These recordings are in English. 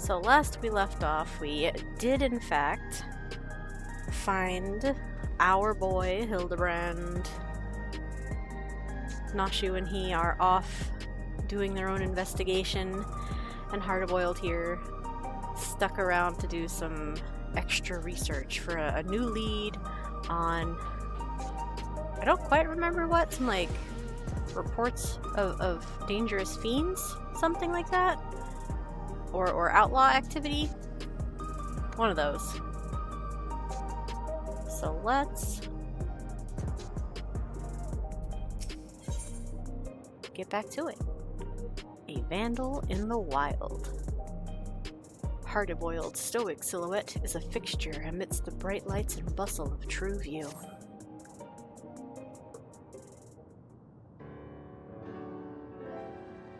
So last we left off, we did in fact find our boy Hildibrand. Nashu and he are off doing their own investigation, and Hardboiled here stuck around to do some extra research for a new lead on, I don't quite remember what, some like reports of dangerous fiends, something like that, or outlaw activity, one of those. So let's get back to it. A vandal in the wild. Hard-boiled, stoic silhouette is a fixture amidst the bright lights and bustle of true view.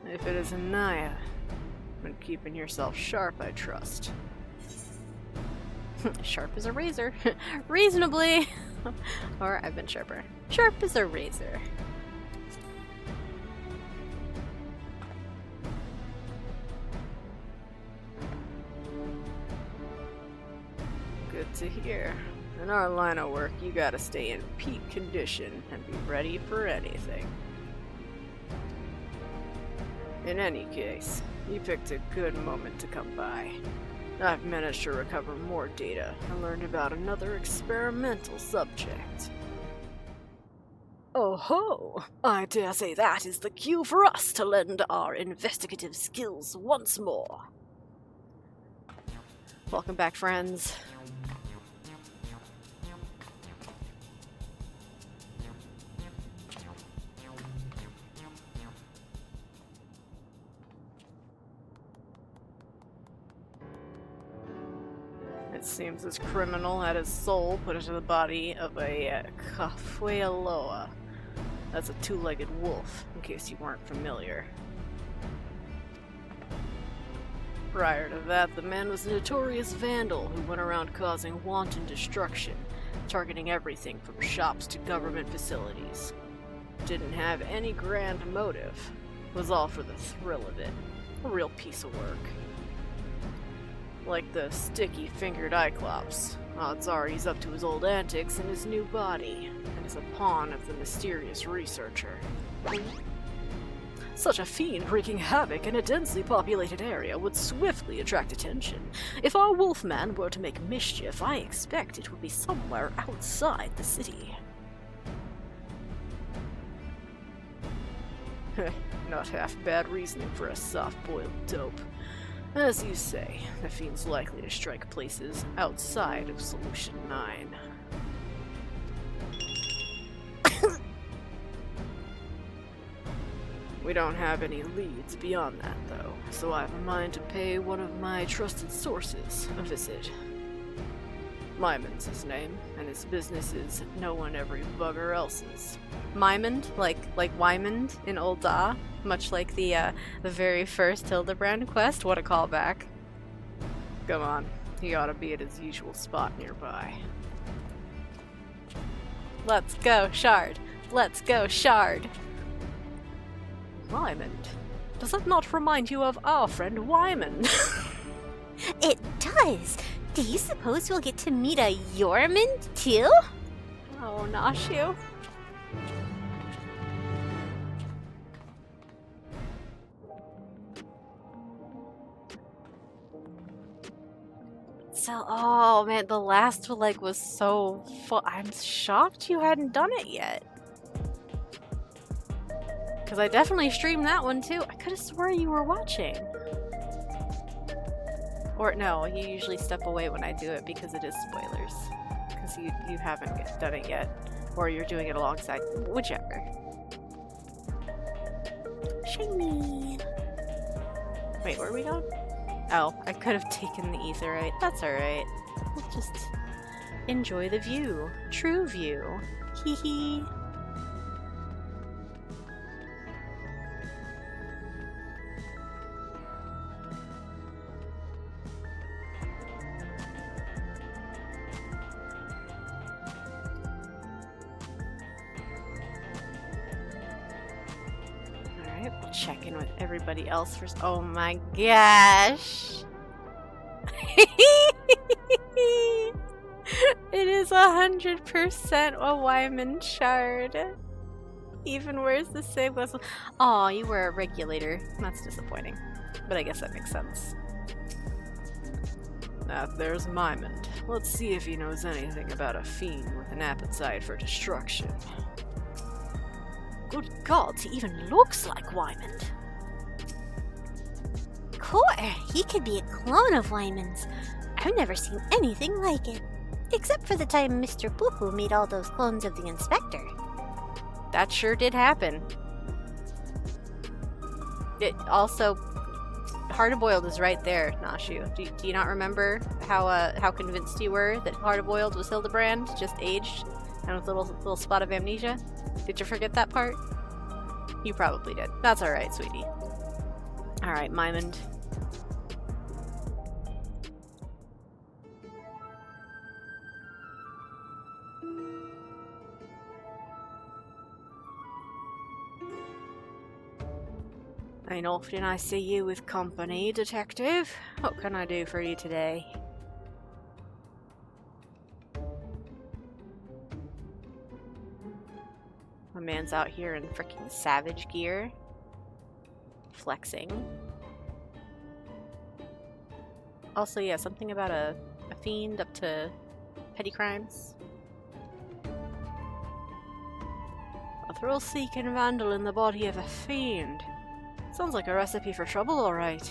If it is Naya, been keeping yourself sharp, I trust. Sharp as a razor. Reasonably! Or I've been sharper. Sharp as a razor. Good to hear. In our line of work, you gotta stay in peak condition and be ready for anything. In any case, you picked a good moment to come by. I've managed to recover more data and learned about another experimental subject. Oh ho! I dare say that is the cue for us to lend our investigative skills once more. Welcome back, friends. It seems this criminal had his soul put into the body of a Kafuealoa. That's a two-legged wolf, in case you weren't familiar. Prior to that, the man was a notorious vandal who went around causing wanton destruction, targeting everything from shops to government facilities. Didn't have any grand motive. Was all for the thrill of it. A real piece of work. Like the sticky-fingered Cyclops, odds are he's up to his old antics in his new body, and is a pawn of the mysterious researcher. Such a fiend wreaking havoc in a densely populated area would swiftly attract attention. If our wolfman were to make mischief, I expect it would be somewhere outside the city. Not half bad reasoning for a soft-boiled dope. As you say, the fiend's likely to strike places outside of Solution 9. We don't have any leads beyond that, though, so I have a mind to pay one of my trusted sources a visit. Mymon's his name, and his business is knowing every bugger else's. Mymond? Like Wymond in Old Da? Much like the very first Hildibrand quest? What a callback. Come on, he ought to be at his usual spot nearby. Let's go, Shard! Let's go, Shard! Wymond? Does that not remind you of our friend Wymond? It does! Do you suppose we'll get to meet a Yormond, too? Oh, Nashu. So, oh man, the last one, was so fun. I'm shocked you hadn't done it yet. Because I definitely streamed that one too. I could have sworn you were watching. Or no, you usually step away when I do it because it is spoilers. Because you haven't done it yet. Or you're doing it alongside. Whichever. Shiny! Wait, where are we going? Oh, I could have taken the etherite. That's alright. Let's just enjoy the view. True view. Hee hee. Alright, we'll check in with everybody else first. Oh my gosh! It is 100% a Wyman shard. Even worse, the same was. Aw, you were a regulator. That's disappointing. But I guess that makes sense. There's Mymond. Let's see if he knows anything about a fiend with an appetite for destruction. Good gods, he even looks like Wymond. Cool, he could be a clone of Wyman's. I've never seen anything like it. Except for the time Mr. Boo-Hoo made all those clones of the Inspector. That sure did happen. It also, Hard-Boiled is right there, Nashu. Do you not remember how convinced you were that Hard-Boiled was Hildibrand, just aged, and with a little spot of amnesia? Did you forget that part? You probably did. That's alright, sweetie. Alright, Mymond. Ain't often I see you with company, detective. What can I do for you today? My man's out here in freaking savage gear. Flexing. Also, yeah, something about a fiend up to petty crimes. A thrill-seeking vandal in the body of a fiend. Sounds like a recipe for trouble, alright.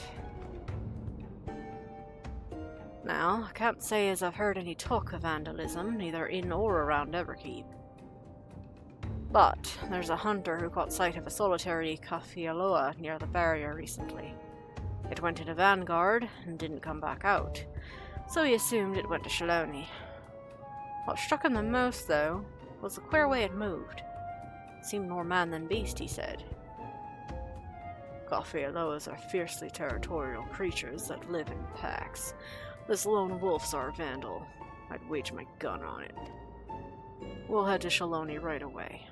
Now, I can't say as I've heard any talk of vandalism, neither in or around Everkeep. But there's a hunter who caught sight of a solitary Kafialoa near the barrier recently. It went into Vanguard and didn't come back out, so he assumed it went to Shaloni. What struck him the most, though, was the queer way it moved. Seemed more man than beast, he said. Kafialoas are fiercely territorial creatures that live in packs. This lone wolf's our vandal. I'd wager my gun on it. We'll head to Shaloni right away.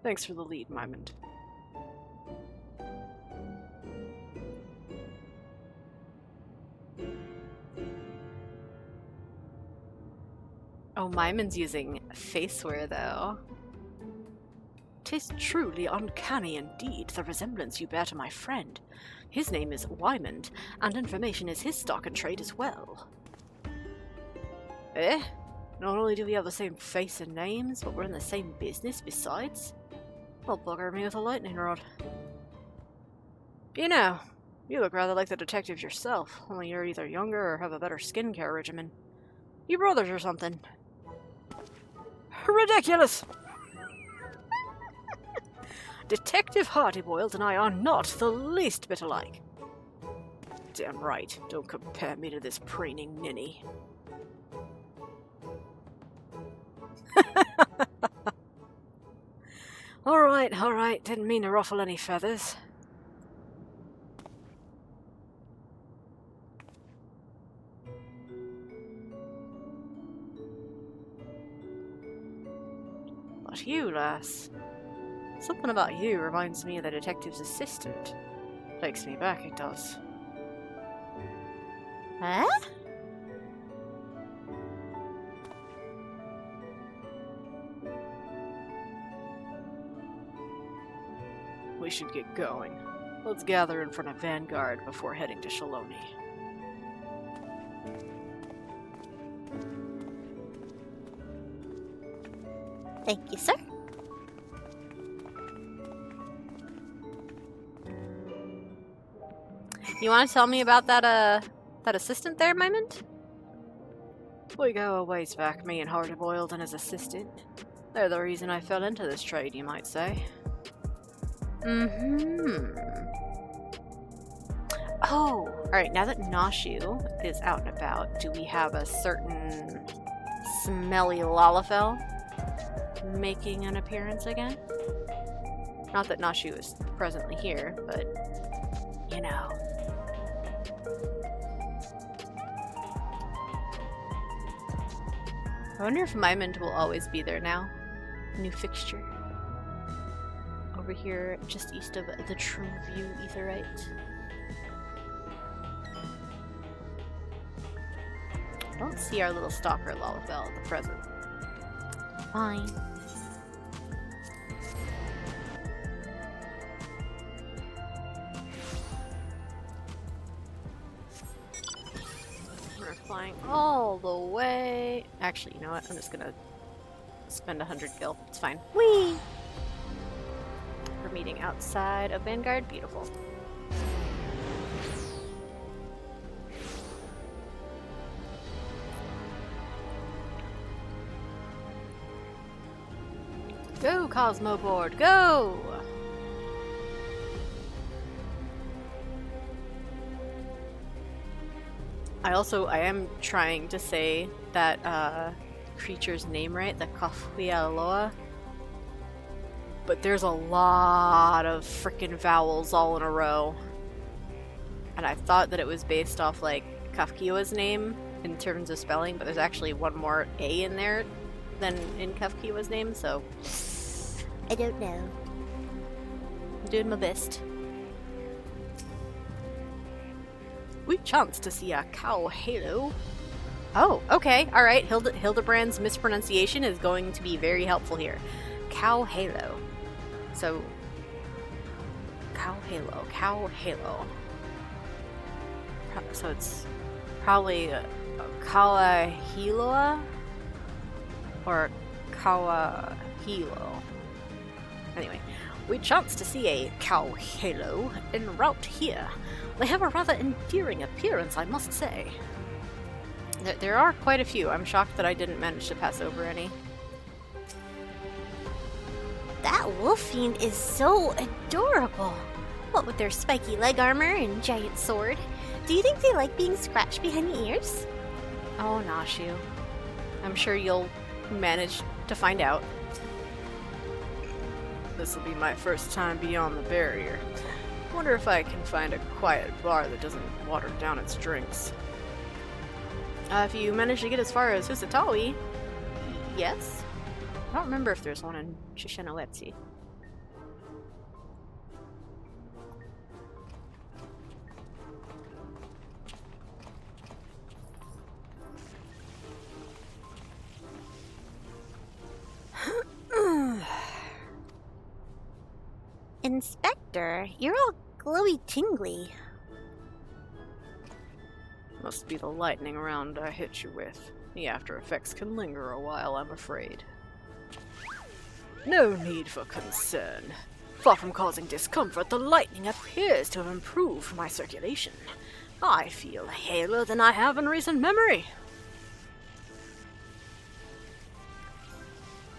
Thanks for the lead, Mymond. Oh, Mymond's using faceware, though. 'Tis truly uncanny indeed, the resemblance you bear to my friend. His name is Wymond, and information is his stock and trade as well. Eh? Not only do we have the same face and names, but we're in the same business besides? Well, bugger me with a lightning rod. You know, you look rather like the detective yourself, only you're either younger or have a better skincare regimen. You brothers or something. Ridiculous! Detective Hardyboiled and I are not the least bit alike. Damn right, don't compare me to this preening ninny. Alright, didn't mean to ruffle any feathers. But you, lass, something about you reminds me of the detective's assistant. Takes me back, it does. Huh? We should get going. Let's gather in front of Vanguard before heading to Shaloni. Thank you, sir. You want to tell me about that assistant there, Mymond? We go a ways back, me and Hardyboiled and his assistant. They're the reason I fell into this trade, you might say. Oh, alright, now that Nashu is out and about, do we have a certain smelly Lalafell making an appearance again? Not that Nashu is presently here, but, you know. I wonder if Mymond will always be there now. New fixture. Over here, just east of the True View Etherite. I don't see our little stalker Lalafell at the present. Fine. We're flying all the way. Actually, you know what? I'm just gonna spend 100 gil. It's fine. Whee! We're meeting outside of Vanguard. Beautiful. Go, Cosmo Board, go! I am trying to say that creature's name right, the Kafwialoa. But there's a lot of freaking vowels all in a row. And I thought that it was based off like Kafkiwa's name in terms of spelling, but there's actually one more A in there than in Kafkiwa's name, so I don't know. I'm doing my best. We chanced to see a cow halo. Oh, okay, alright. Hildibrand's mispronunciation is going to be very helpful here. Cow halo. So, cow halo. So it's probably Kawahiloa or Kawahilo. Anyway, we chanced to see a cow halo en route here. They have a rather endearing appearance, I must say. There are quite a few. I'm shocked that I didn't manage to pass over any. That wolf fiend is so adorable. What with their spiky leg armor and giant sword. Do you think they like being scratched behind the ears? Oh, Nashu. I'm sure you'll manage to find out. This will be my first time beyond the barrier. Wonder if I can find a quiet bar that doesn't water down its drinks. If you manage to get as far as Hisatawi, yes. I don't remember if there's one in Shishinowetsi. Inspector, you're all glowy tingly. Must be the lightning round I hit you with. The after effects can linger a while, I'm afraid. No need for concern. Far from causing discomfort, the lightning appears to have improved my circulation. I feel haler than I have in recent memory.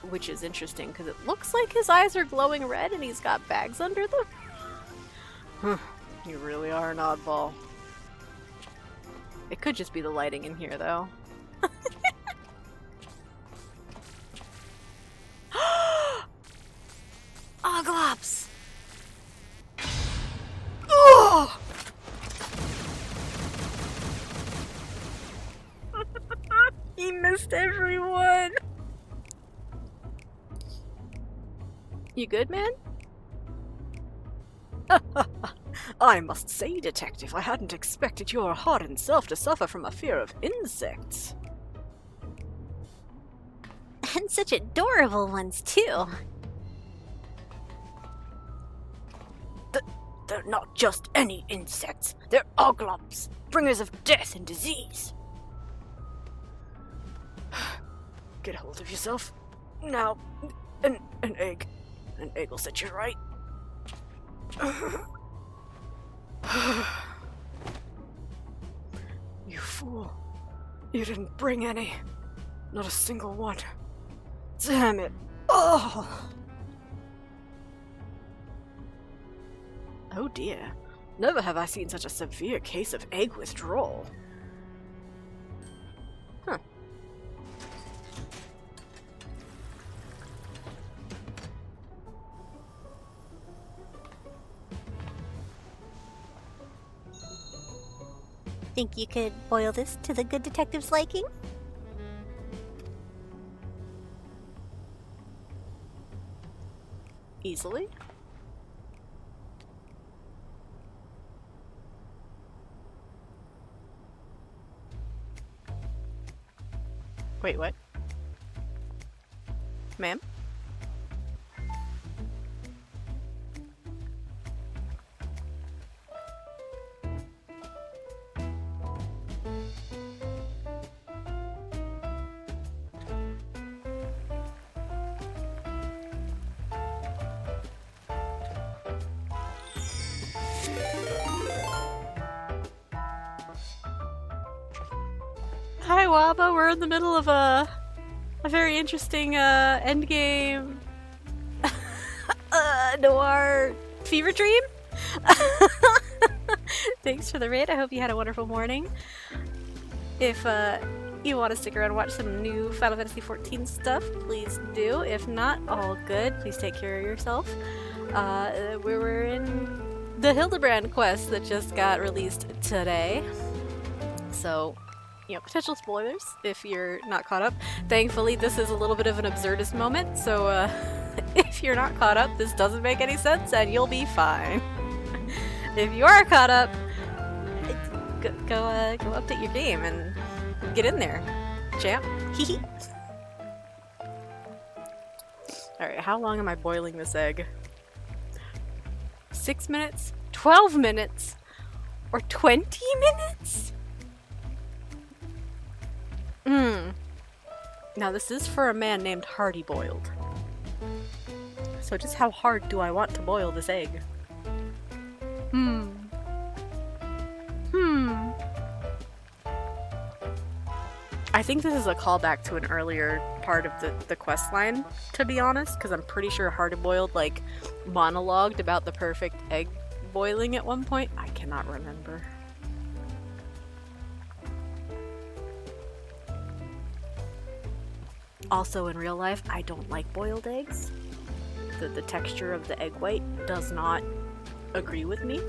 Which is interesting, because it looks like his eyes are glowing red and he's got bags under them. You really are an oddball. It could just be the lighting in here, though. Oglops! Oh! He missed everyone! You good, man? I must say, Detective, I hadn't expected your hardened self to suffer from a fear of insects. And such adorable ones, too. They're not just any insects. They're oglops, bringers of death and disease. Get a hold of yourself. Now, an egg. An egg will set you right. You fool. You didn't bring any. Not a single one. Damn it. Oh! Oh dear. Never have I seen such a severe case of egg withdrawal. Huh. Think you could boil this to the good detective's liking? Easily? Wait, what? Ma'am? Hi, Waba. We're in the middle of a very interesting endgame noir fever dream. Thanks for the raid. I hope you had a wonderful morning. If you want to stick around and watch some new Final Fantasy XIV stuff, please do. If not, all good. Please take care of yourself. We were in the Hildibrand quest that just got released today. So, you know, potential spoilers if you're not caught up. Thankfully, this is a little bit of an absurdist moment, so if you're not caught up, this doesn't make any sense and you'll be fine. If you are caught up, go update your game and get in there, champ. Hee. Alright, how long am I boiling this egg? 6 minutes? 12 minutes? Or 20 minutes? Now this is for a man named Hardy Boiled. So just how hard do I want to boil this egg? I think this is a callback to an earlier part of the quest line, to be honest, because I'm pretty sure Hardy Boiled, like, monologued about the perfect egg boiling at one point. I cannot remember. Also, in real life, I don't like boiled eggs. The texture of the egg white does not agree with me.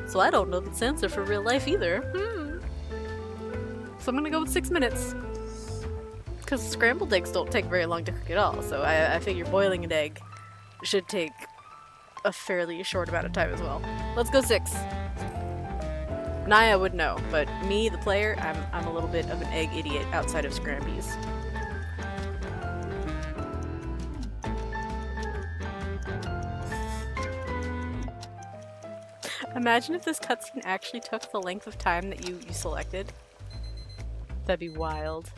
So I don't know if it's answer for real life either. So I'm gonna go with 6 minutes. Because scrambled eggs don't take very long to cook at all, so I figure boiling an egg should take a fairly short amount of time as well. Let's go 6. Naya would know, but me, the player, I'm a little bit of an egg idiot outside of scrambies. Imagine if this cutscene actually took the length of time that you selected. That'd be wild.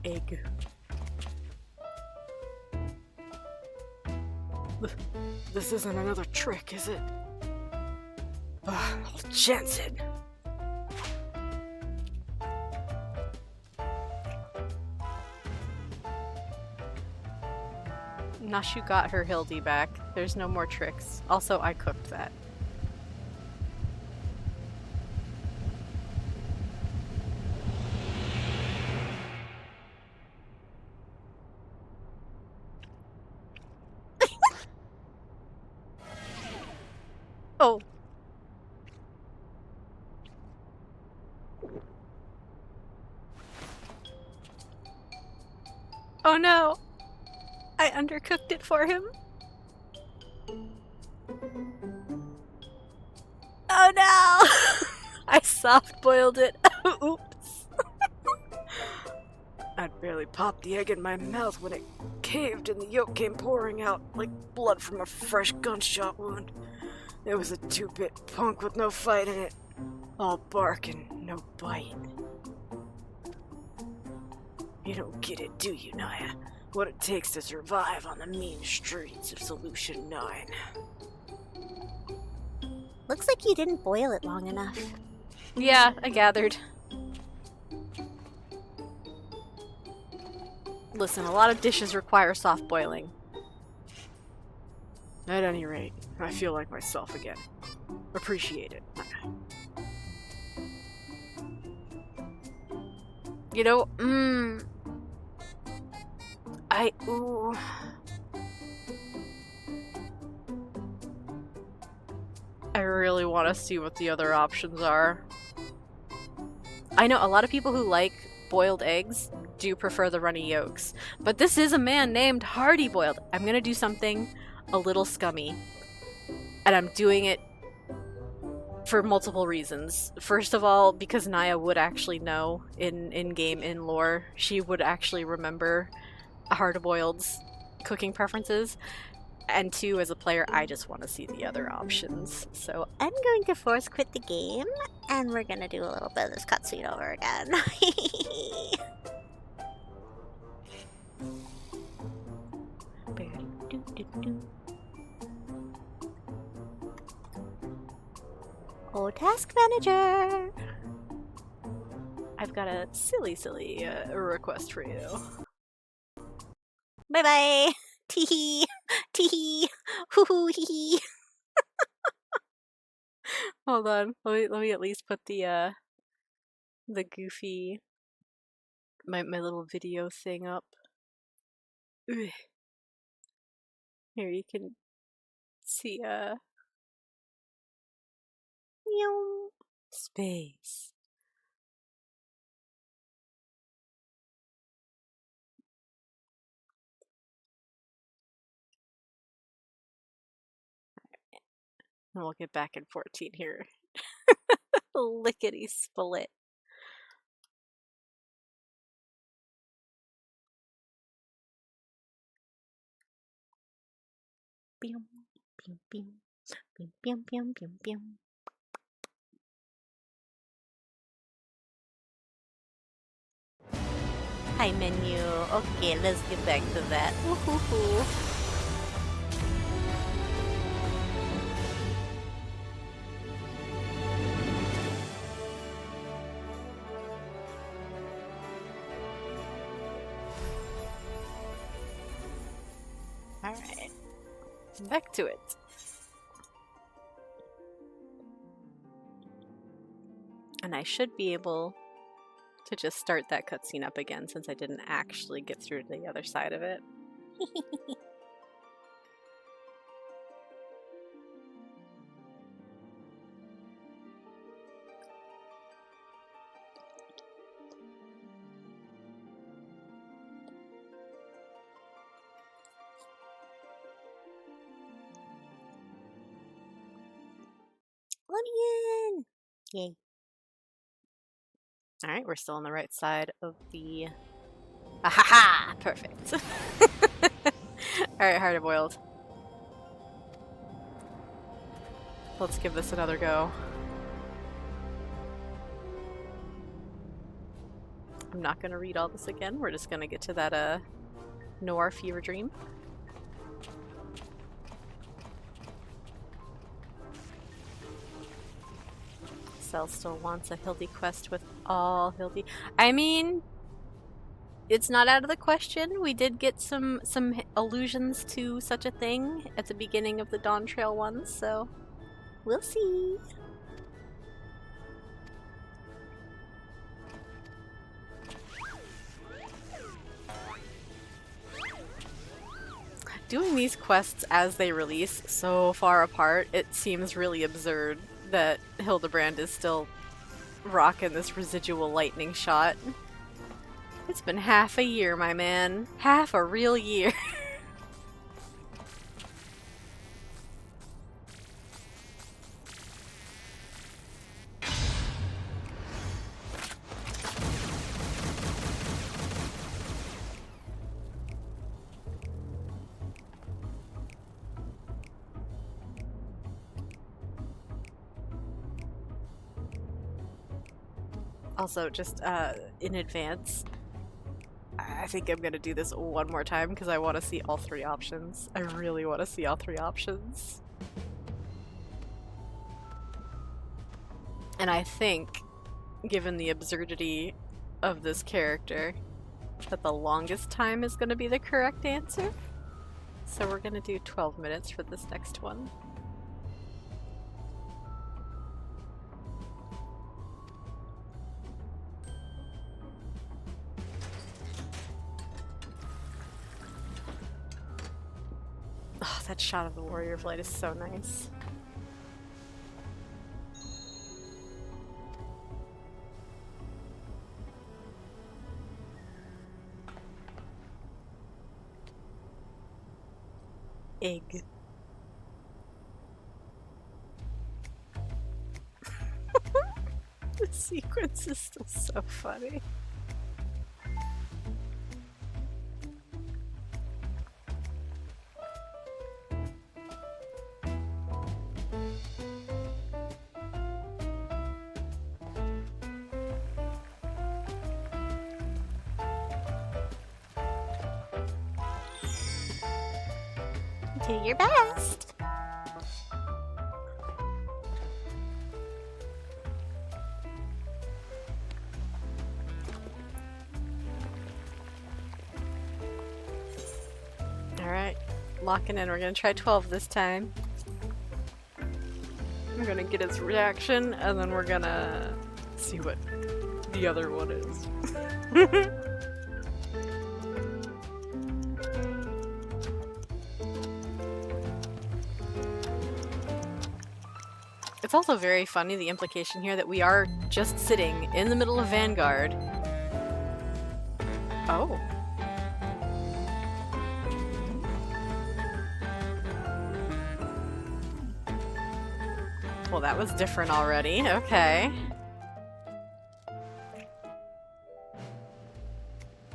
Egg. This isn't another trick, is it? I'll chance it. Nashu got her Hildy back. There's no more tricks. Also, I cooked that. Oh. Oh no! I undercooked it for him. Oh no! I soft boiled it. Oops. I'd barely popped the egg in my mouth when it caved and the yolk came pouring out like blood from a fresh gunshot wound. It was a 2-bit punk with no fight in it. All bark and no bite. You don't get it, do you, Naya? What it takes to survive on the mean streets of Solution 9. Looks like you didn't boil it long enough. Yeah, I gathered. Listen, a lot of dishes require soft boiling. At any rate, I feel like myself again. Appreciate it. You know, I really want to see what the other options are. I know a lot of people who like boiled eggs do prefer the runny yolks, but this is a man named Hardy Boiled. I'm gonna do something a little scummy, and I'm doing it for multiple reasons. First of all, because Naya would actually know in game, in lore, she would actually remember Hard-Boiled's cooking preferences. And two, as a player, I just want to see the other options. So I'm going to force quit the game, and we're gonna do a little bit of this cutscene over again. Oh, task manager! I've got a silly request for you. Bye bye! Teehee! Teehee! Hoo hoo hee hee! Hold on, let me at least put the goofy my little video thing up. Ugh. Here you can see Meow. space. And we'll get back in 14 here. Lickety split. Bim, bim, bim, bim, bim, bim, bim, bim. Hi menu. Okay, let's get back to that. Woohoo! Alright. Back to it. And I should be able to just start that cutscene up again since I didn't actually get through to the other side of it. Let me in! Yay. Alright, we're still on the right side of the... Ahaha! Perfect. Alright, hard-boiled. Let's give this another go. I'm not gonna read all this again. We're just gonna get to that, Noir Fever Dream. Cell still wants a Hildy quest with all Hildy. I mean, it's not out of the question. We did get some allusions to such a thing at the beginning of the Dawntrail ones, so we'll see. Doing these quests as they release so far apart, it seems really absurd that Hildibrand is still rocking this residual lightning shot. It's been half a year, my man. Half a real year. Also, just in advance, I think I'm gonna do this one more time because I want to see all three options. I really want to see all three options. And I think, given the absurdity of this character, that the longest time is gonna be the correct answer. So we're gonna do 12 minutes for this next one. Oh, that shot of the warrior flight is so nice. Egg. sequence is still so funny. Do your best. Alright, locking in. We're gonna try 12 this time. I'm gonna get his reaction, and then we're gonna see what the other one is. It's also very funny, the implication here, that we are just sitting in the middle of Vanguard. Oh. Well, that was different already. Okay.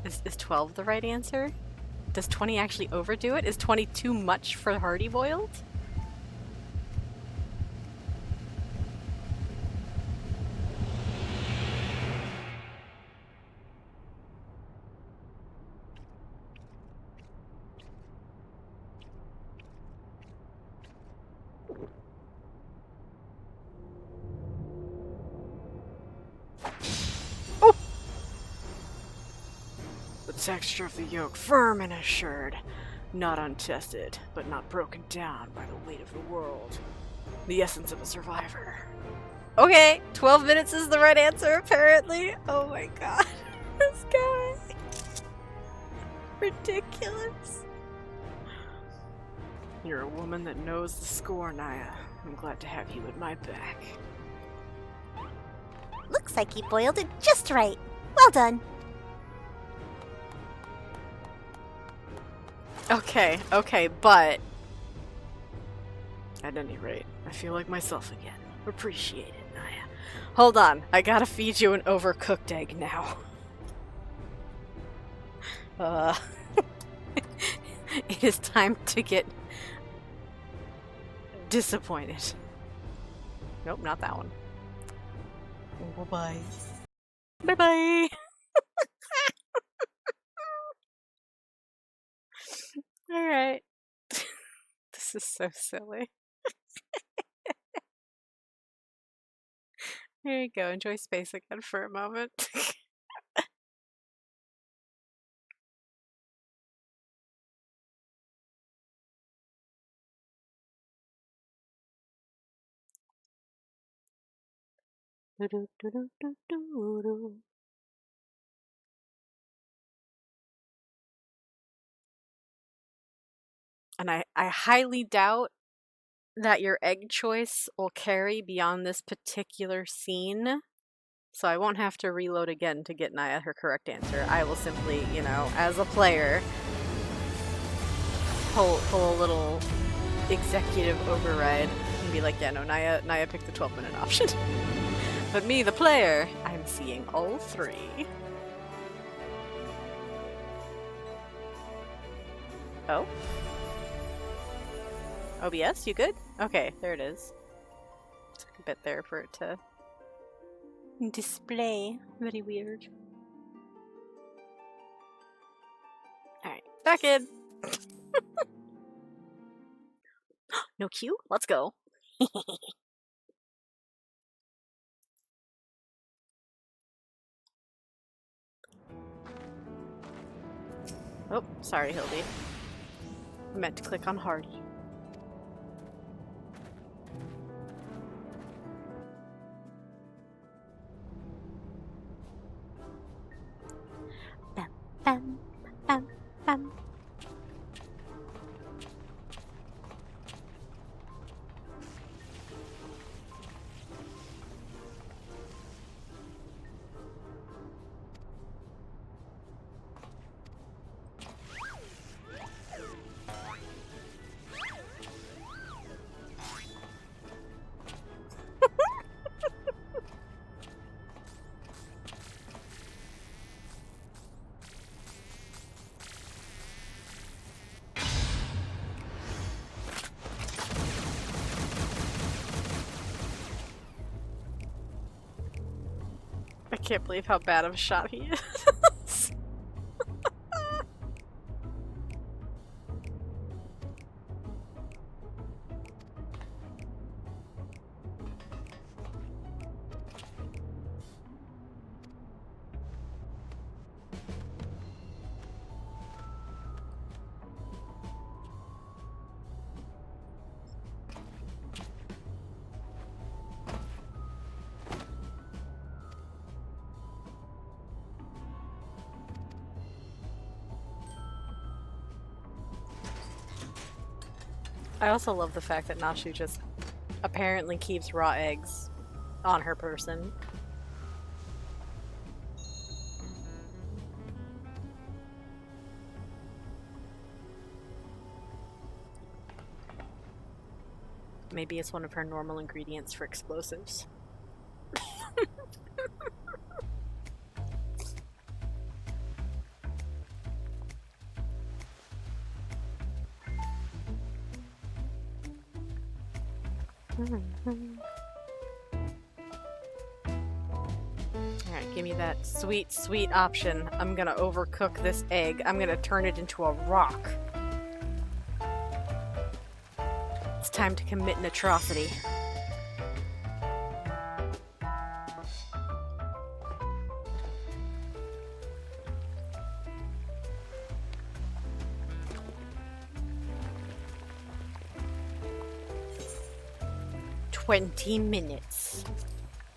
Is 12 the right answer? Does 20 actually overdo it? Is 20 too much for Hardy Boiled? The texture of the yoke firm and assured, not untested, but not broken down by the weight of the world. The essence of a survivor. Okay, 12 minutes is the right answer, apparently. Oh my god. This guy. Ridiculous. You're a woman that knows the score, Naya. I'm glad to have you at my back. Looks like you boiled it just right. Well done. Okay, but At any rate, I feel like myself again. Appreciate it, Naya. hold on. I gotta feed you an overcooked egg now. It is time to get disappointed. Nope, not that one. Bye-bye. Bye-bye! Alright. This is so silly. There you go. Enjoy space again for a moment. And I highly doubt that your egg choice will carry beyond this particular scene. So I won't have to reload again to get Naya her correct answer. I will simply, you know, as a player, pull a little executive override and be like, yeah, no, Naya picked the 12-minute option. But me, the player, I'm seeing all three. Oh? OBS, you good? Okay, there it is. Took a bit there for it to display. Very weird. Alright, back in! No cue? Let's go. Oh, sorry, Hildy. I meant to click on Hardy. Bam, bam, bam. can't believe how bad of a shot he is. I also love the fact that Nashu just apparently keeps raw eggs on her person. Maybe it's one of her normal ingredients for explosives. Alright, give me that sweet, sweet option. I'm gonna overcook this egg. I'm gonna turn it into a rock. It's time to commit an atrocity. "20 minutes.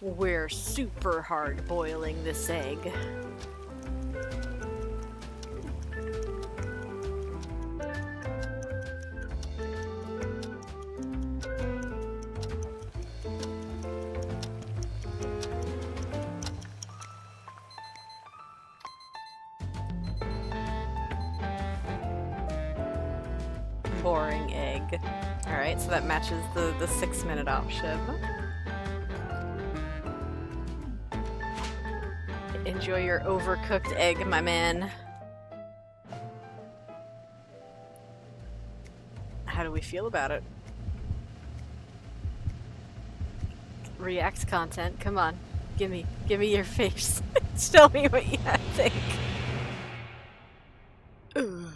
We're super hard boiling this egg." Boring egg. Alright, so that matches the 6-minute option. Enjoy your overcooked egg, my man. How do we feel about it? React content, come on. Give me your face. Tell me what you think. Ooh.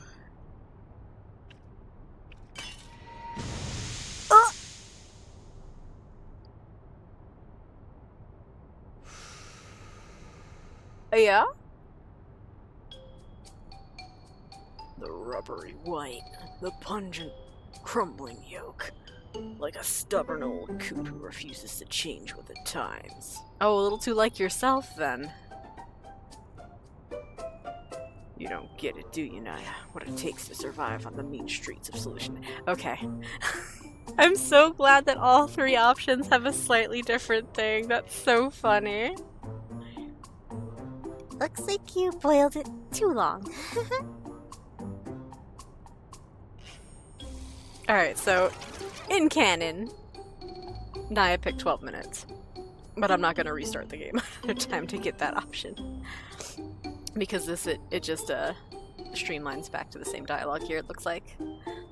Yeah? The rubbery white, the pungent, crumbling yolk. Like a stubborn old coot who refuses to change with the times. Oh, a little too like yourself, then. You don't get it, do you, Naya? What it takes to survive on the mean streets of Solution. Okay. I'm so glad that all 3 options have a slightly different thing. That's so funny. Looks like you boiled it too long. Alright, so in canon, Naya picked 12 minutes. But I'm not going to restart the game another time to get that option. Because this, it just streamlines back to the same dialogue here, it looks like.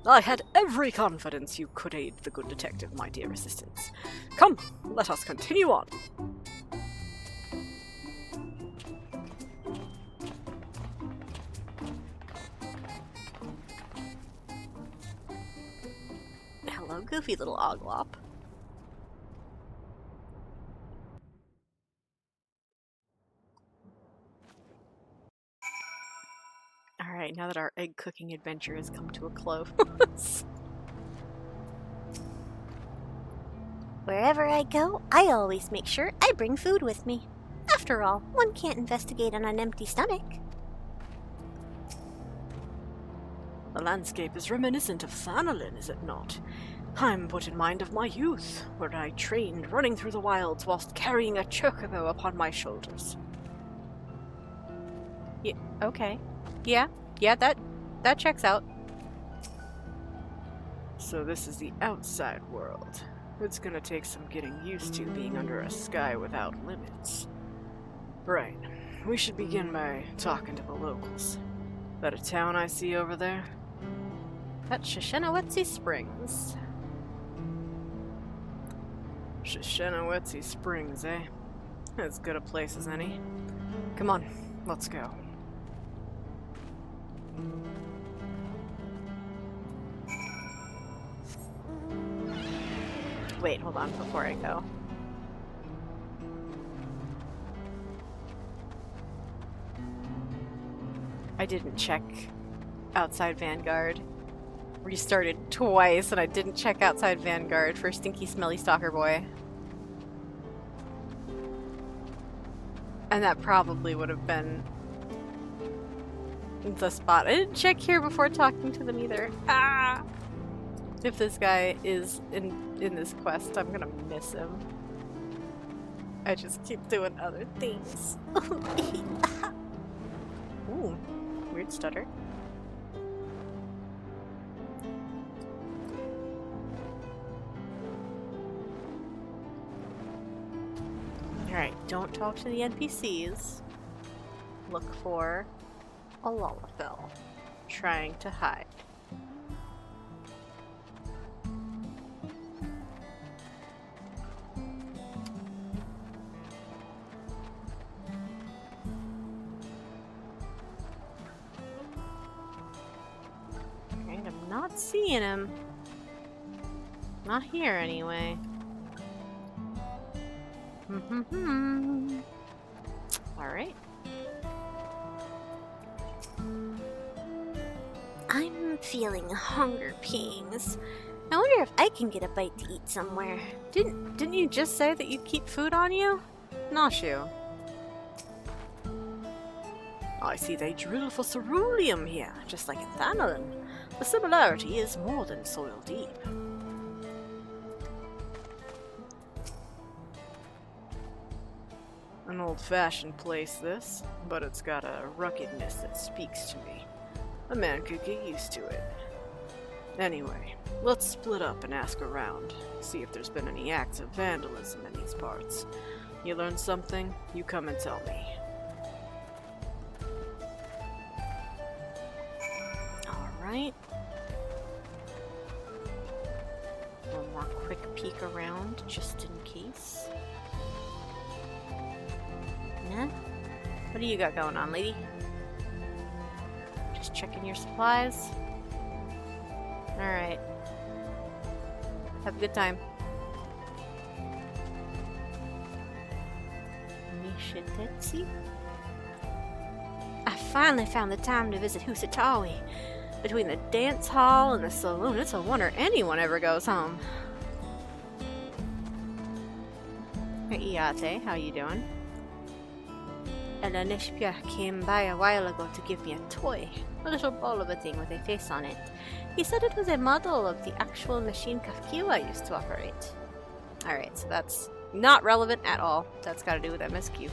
I had every confidence you could aid the good detective, my dear assistants. Come, let us continue on. Hello, goofy little oglop. Alright, now that our egg cooking adventure has come to a close. Wherever I go, I always make sure I bring food with me. After all, one can't investigate on an empty stomach. The landscape is reminiscent of Thanalin, is it not? I'm put in mind of my youth, where I trained running through the wilds whilst carrying a chocobo upon my shoulders. Yeah, okay. Yeah, that checks out. So this is the outside world. It's gonna take some getting used to being under a sky without limits. Right. We should begin by talking to the locals. That a town I see over there? That's Shishinawetsi Springs. Shishinawetsi Springs, eh? As good a place as any. Come on, let's go. Wait, hold on before I go. I didn't check outside Vanguard. Restarted twice and I didn't check outside Vanguard for Stinky Smelly Stalker Boy. And that probably would have been the spot. I didn't check here before talking to them either. Ah! If this guy is in this quest, I'm gonna miss him. I just keep doing other things. Ooh, weird stutter. Alright, don't talk to the NPCs. Look for a Lalafell trying to hide. Alright, I'm not seeing him. Not here anyway. Alright. I'm feeling hunger pangs. I wonder if I can get a bite to eat somewhere. Didn't you just say that you keep food on you? Noshu. I see they drill for ceruleum here, just like in Thanalin. The similarity is more than soil deep. An old-fashioned place, this, but it's got a ruggedness that speaks to me. A man could get used to it. Anyway, let's split up and ask around, see if there's been any acts of vandalism in these parts. You learn something, you come and tell me. Alright. One more quick peek around, just in case. Nah? What do you got going on, lady? Just checking your supplies? Alright. Have a good time. Nishitetsu? I finally found the time to visit Husatawi. Between the dance hall and the saloon, it's a wonder anyone ever goes home. Hey, Iate, how you doing? Elanishpia came by a while ago to give me a toy. A little ball of a thing with a face on it. He said it was a model of the actual machine Kafkiwa used to operate. Alright, so that's not relevant at all. That's got to do with MSQ.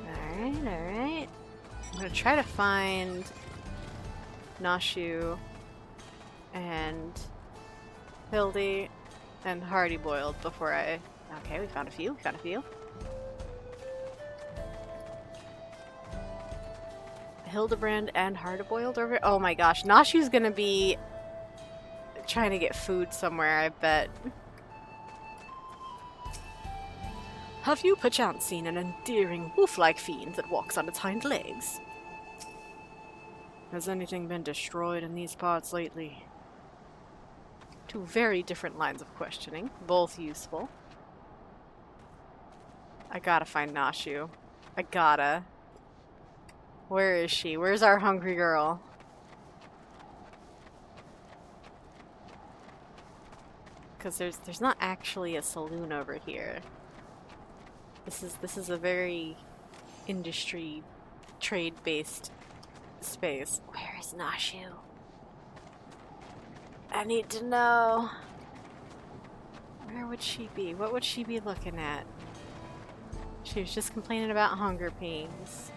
Alright. I'm going to try to find Noshu and Hildy and Hardy Boiled before I... Okay, we found a few. Hildibrand and Hard-Boiled over. Oh my gosh, Nashu's gonna be trying to get food somewhere, I bet. Have you perchance seen an endearing wolf-like fiend that walks on its hind legs? Has anything been destroyed in these parts lately? Two very different lines of questioning, both useful. I gotta find Nashu. I gotta. Where is she? Where's our hungry girl? Because there's not actually a saloon over here. This is a very industry trade-based space. Where is Nashu? I need to know. Where would she be? What would she be looking at? She was just complaining about hunger pains.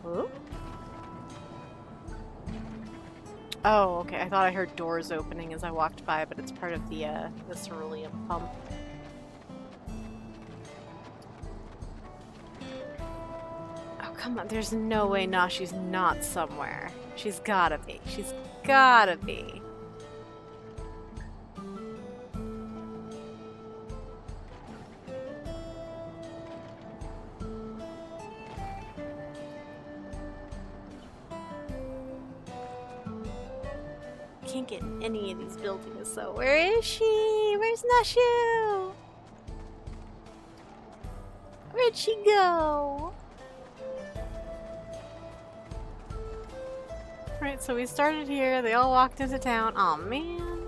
Ooh. Oh, okay. I thought I heard doors opening as I walked by, but it's part of the ceruleum pump. Come on, there's no way Nashi's not somewhere. She's gotta be. She's gotta be. Can't get in any of these buildings, so where is she? Where's Nashu? Where'd she go? Right, so we started here, they all walked into town. Aw, man.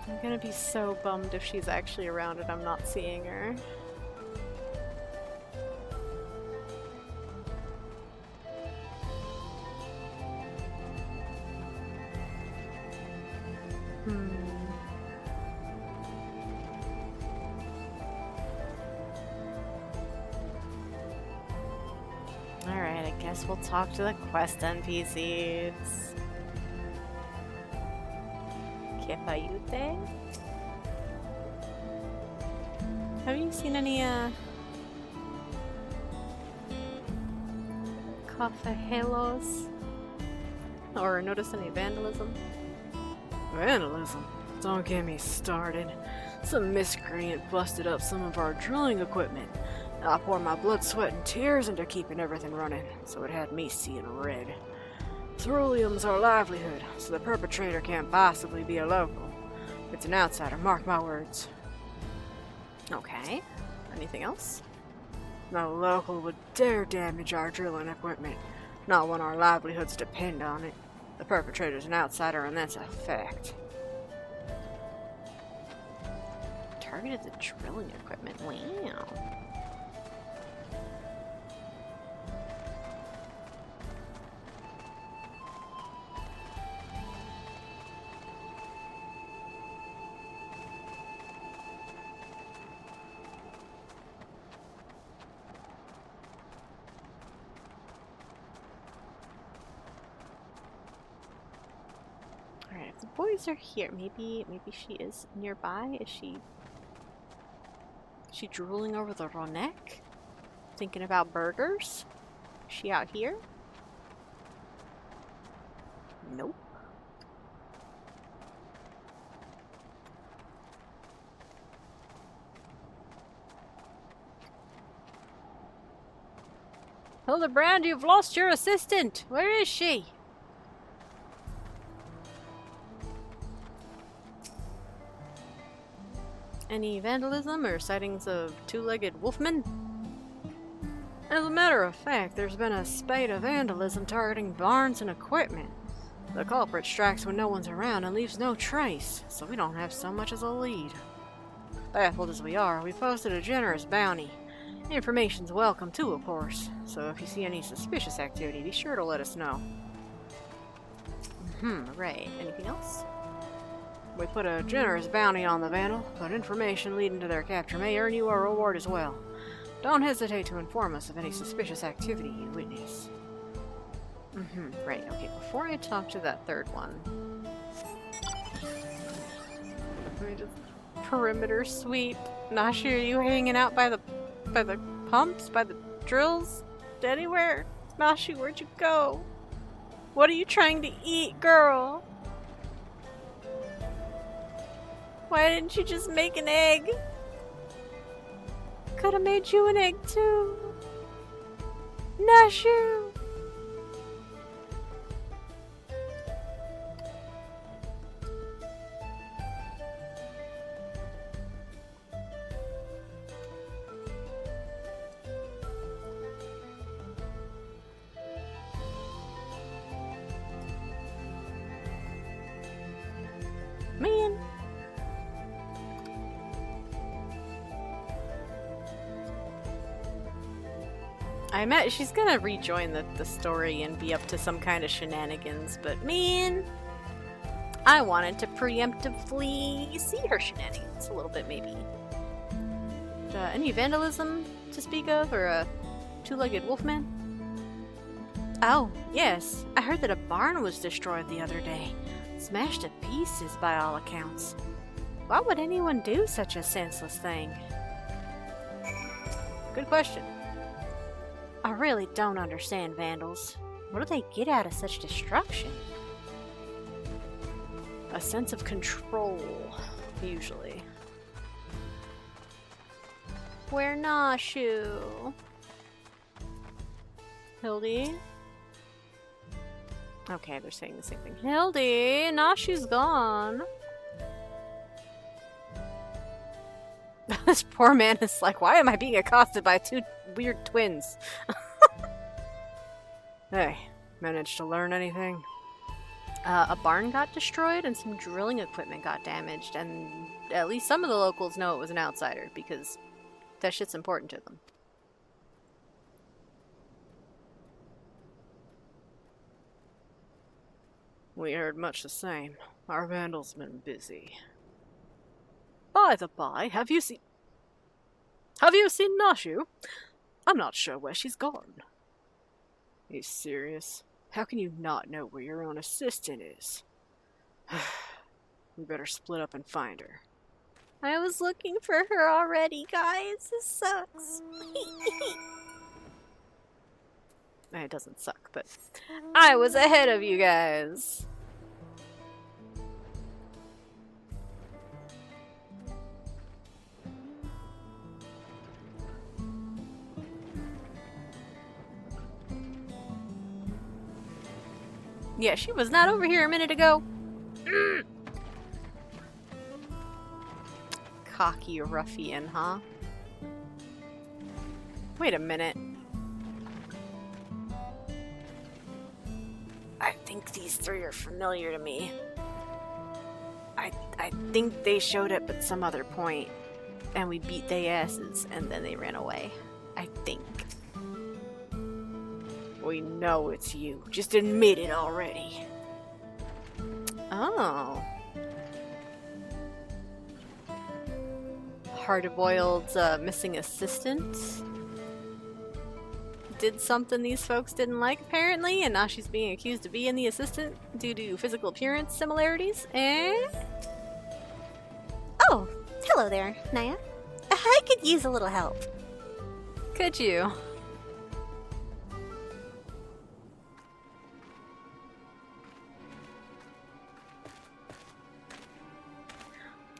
I'm gonna be so bummed if she's actually around and I'm not seeing her. Alright, I guess we'll talk to the quest NPCs. Kefayute? Have you seen any, Cafehelos? or noticed any vandalism? Vandalism? Don't get me started. Some miscreant busted up some of our drilling equipment. I poured my blood, sweat, and tears into keeping everything running, so it had me seeing red. Ceruleum's our livelihood, so the perpetrator can't possibly be a local. It's an outsider, mark my words. Okay. Anything else? No local would dare damage our drilling equipment, not when our livelihoods depend on it. The perpetrator's an outsider, and that's a fact. Targeted the drilling equipment. Wow. Alright, if the boys are here, maybe she is nearby. Is she drooling over the Ronek? Thinking about burgers? Is she out here? Nope. Hildibrand, you've lost your assistant! Where is she? Any vandalism or sightings of two-legged wolfmen? As a matter of fact, there's been a spate of vandalism targeting barns and equipment. The culprit strikes when no one's around and leaves no trace, so we don't have so much as a lead. Baffled as we are, we posted a generous bounty. Information's welcome too, of course, so if you see any suspicious activity, be sure to let us know. Right. Anything else? We put a generous bounty on the vandal, but information leading to their capture may earn you a reward as well. Don't hesitate to inform us of any suspicious activity you witness. Right, okay, before I talk to that third one, let me just perimeter sweep. Nashi, are you hanging out by the pumps, by the drills, anywhere? Nashi, where'd you go? What are you trying to eat, girl? Why didn't you just make an egg? Could have made you an egg too. Nashu! Man. I met she's gonna rejoin the story and be up to some kind of shenanigans, but man, I wanted to preemptively see her shenanigans a little bit, maybe. Any vandalism to speak of, or a two-legged wolfman? Oh, yes. I heard that a barn was destroyed the other day. Smashed to pieces by all accounts. Why would anyone do such a senseless thing? Good question. I really don't understand vandals. What do they get out of such destruction? A sense of control, usually. Where Nashu? Hildy? Okay, they're saying the same thing. Hildy! Nashu's gone! This poor man is like, why am I being accosted by two weird twins? Hey, managed to learn anything? A barn got destroyed and some drilling equipment got damaged, and at least some of the locals know it was an outsider because that shit's important to them. We heard much the same. Our vandal's been busy. By the by, have you seen Nashu? I'm not sure where she's gone. Are you serious? How can you not know where your own assistant is? We better split up and find her. I was looking for her already, guys. This sucks. It doesn't suck, but I was ahead of you guys. Yeah, she was not over here a minute ago. Cocky ruffian, huh? Wait a minute. I think these three are familiar to me. I think they showed up at some other point, and we beat their asses, and then they ran away. I think. We know it's you. Just admit it already. Oh. Hard-boiled's missing assistant did something these folks didn't like, apparently, and now she's being accused of being the assistant due to physical appearance similarities, eh? Oh, hello there, Naya. I could use a little help. Could you?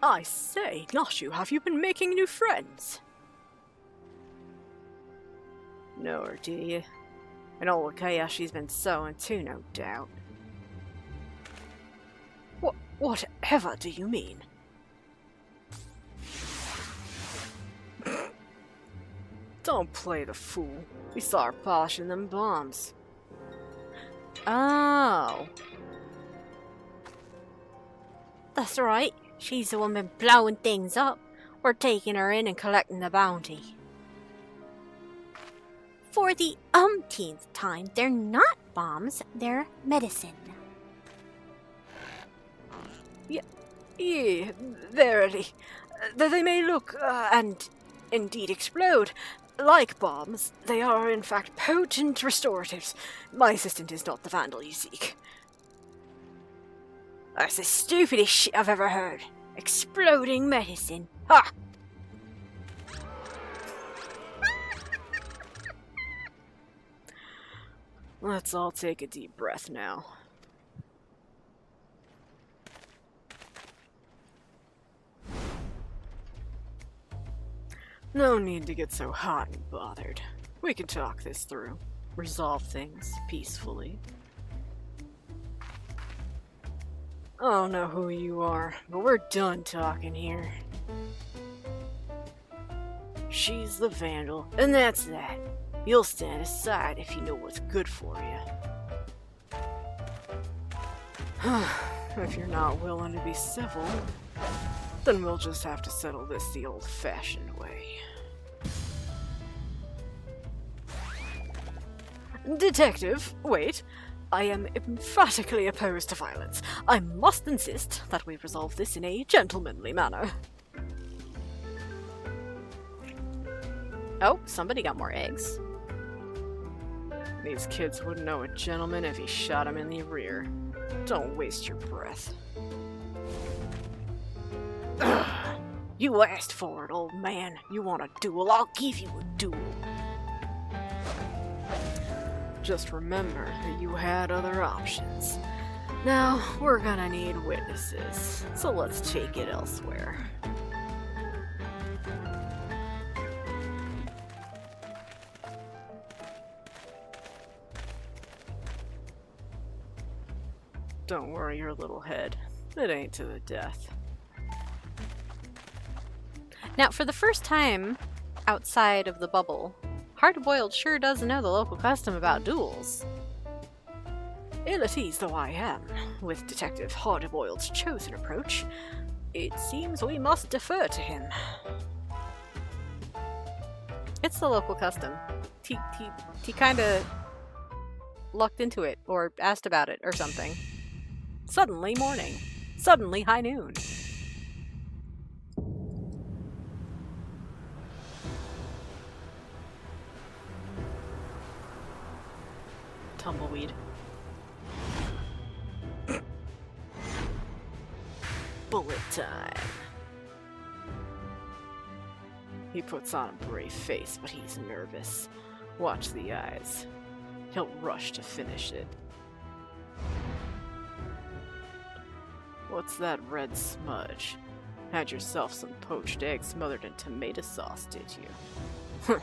I say, Nashu, have you been making new friends? Know her, do you? And all the chaos she's been sowing too, no doubt. Whatever do you mean? Don't play the fool. We saw her polishing them bombs. Oh. That's right. She's the one been blowing things up. We're taking her in and collecting the bounty. For the umpteenth time, they're not bombs, they're medicine. Yeah, verily. They may look, and indeed explode, like bombs. They are, in fact, potent restoratives. My assistant is not the vandal you seek. That's the stupidest shit I've ever heard. Exploding medicine. Ha! Let's all take a deep breath now. No need to get so hot and bothered. We can talk this through. Resolve things peacefully. I don't know who you are, but we're done talking here. She's the vandal, and that's that. You'll stand aside if you know what's good for you. If you're not willing to be civil, then we'll just have to settle this the old-fashioned way. Detective, wait. I am emphatically opposed to violence. I must insist that we resolve this in a gentlemanly manner. Oh, somebody got more eggs. These kids wouldn't know a gentleman if he shot him in the rear. Don't waste your breath. You asked for it, old man. You want a duel? I'll give you a duel. Just remember that you had other options. Now, we're gonna need witnesses, so let's take it elsewhere. Don't worry your little head. It ain't to the death. Now, for the first time outside of the bubble, Hard-Boiled sure does know the local custom about duels. Ill at ease though I am with Detective Hard-Boiled's chosen approach, it seems we must defer to him. It's the local custom. He kind of lucked into it, or asked about it, or something. Suddenly morning. Suddenly high noon. Tumbleweed. Bullet time. He puts on a brave face, but he's nervous. Watch the eyes. He'll rush to finish it. What's that red smudge? Had yourself some poached eggs smothered in tomato sauce, did you?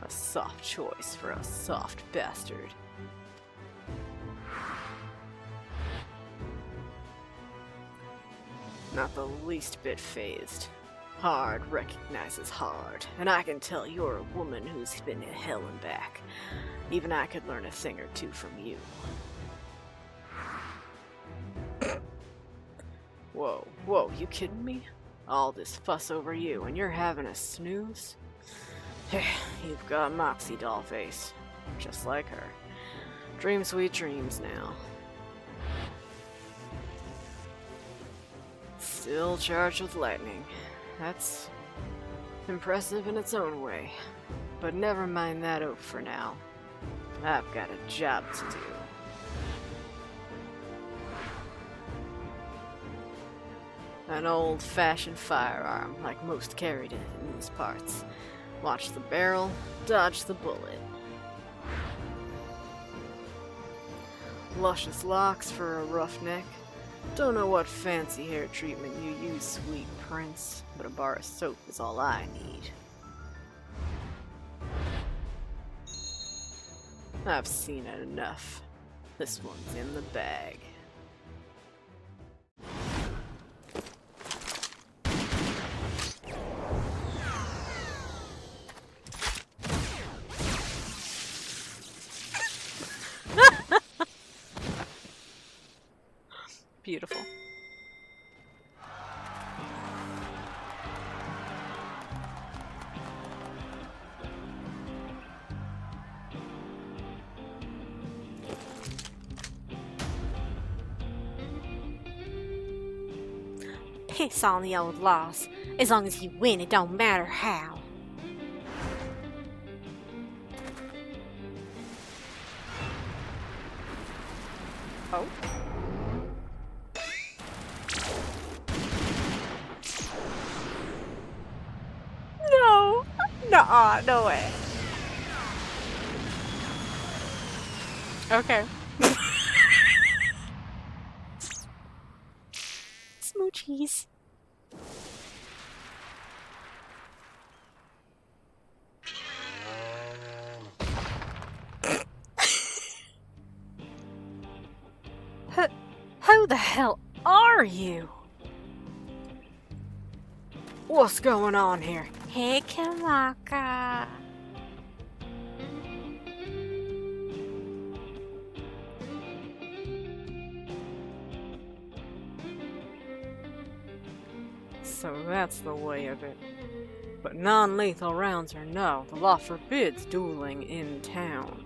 A soft choice for a soft bastard. Not the least bit phased. Hard recognizes hard, and I can tell you're a woman who's been to hell and back. Even I could learn a thing or two from you. Whoa, you kidding me? All this fuss over you, and you're having a snooze? You've got Moxie doll face, just like her. Dream sweet dreams now. Still charged with lightning. That's impressive in its own way. But never mind that oak for now. I've got a job to do. An old-fashioned firearm, like most carried in these parts. Watch the barrel, dodge the bullet. Luscious locks for a rough neck. Don't know what fancy hair treatment you use, sweet prince, but a bar of soap is all I need. I've seen it enough. This one's in the bag. Beautiful. Piss on the old laws. As long as you win, it don't matter how. Oh. No! Nuh-uh, no way. Okay. Smoochies. Who the hell are you? What's going on here? Hey, Kamaka. So that's the way of it. But non-lethal rounds or no, the law forbids dueling in town.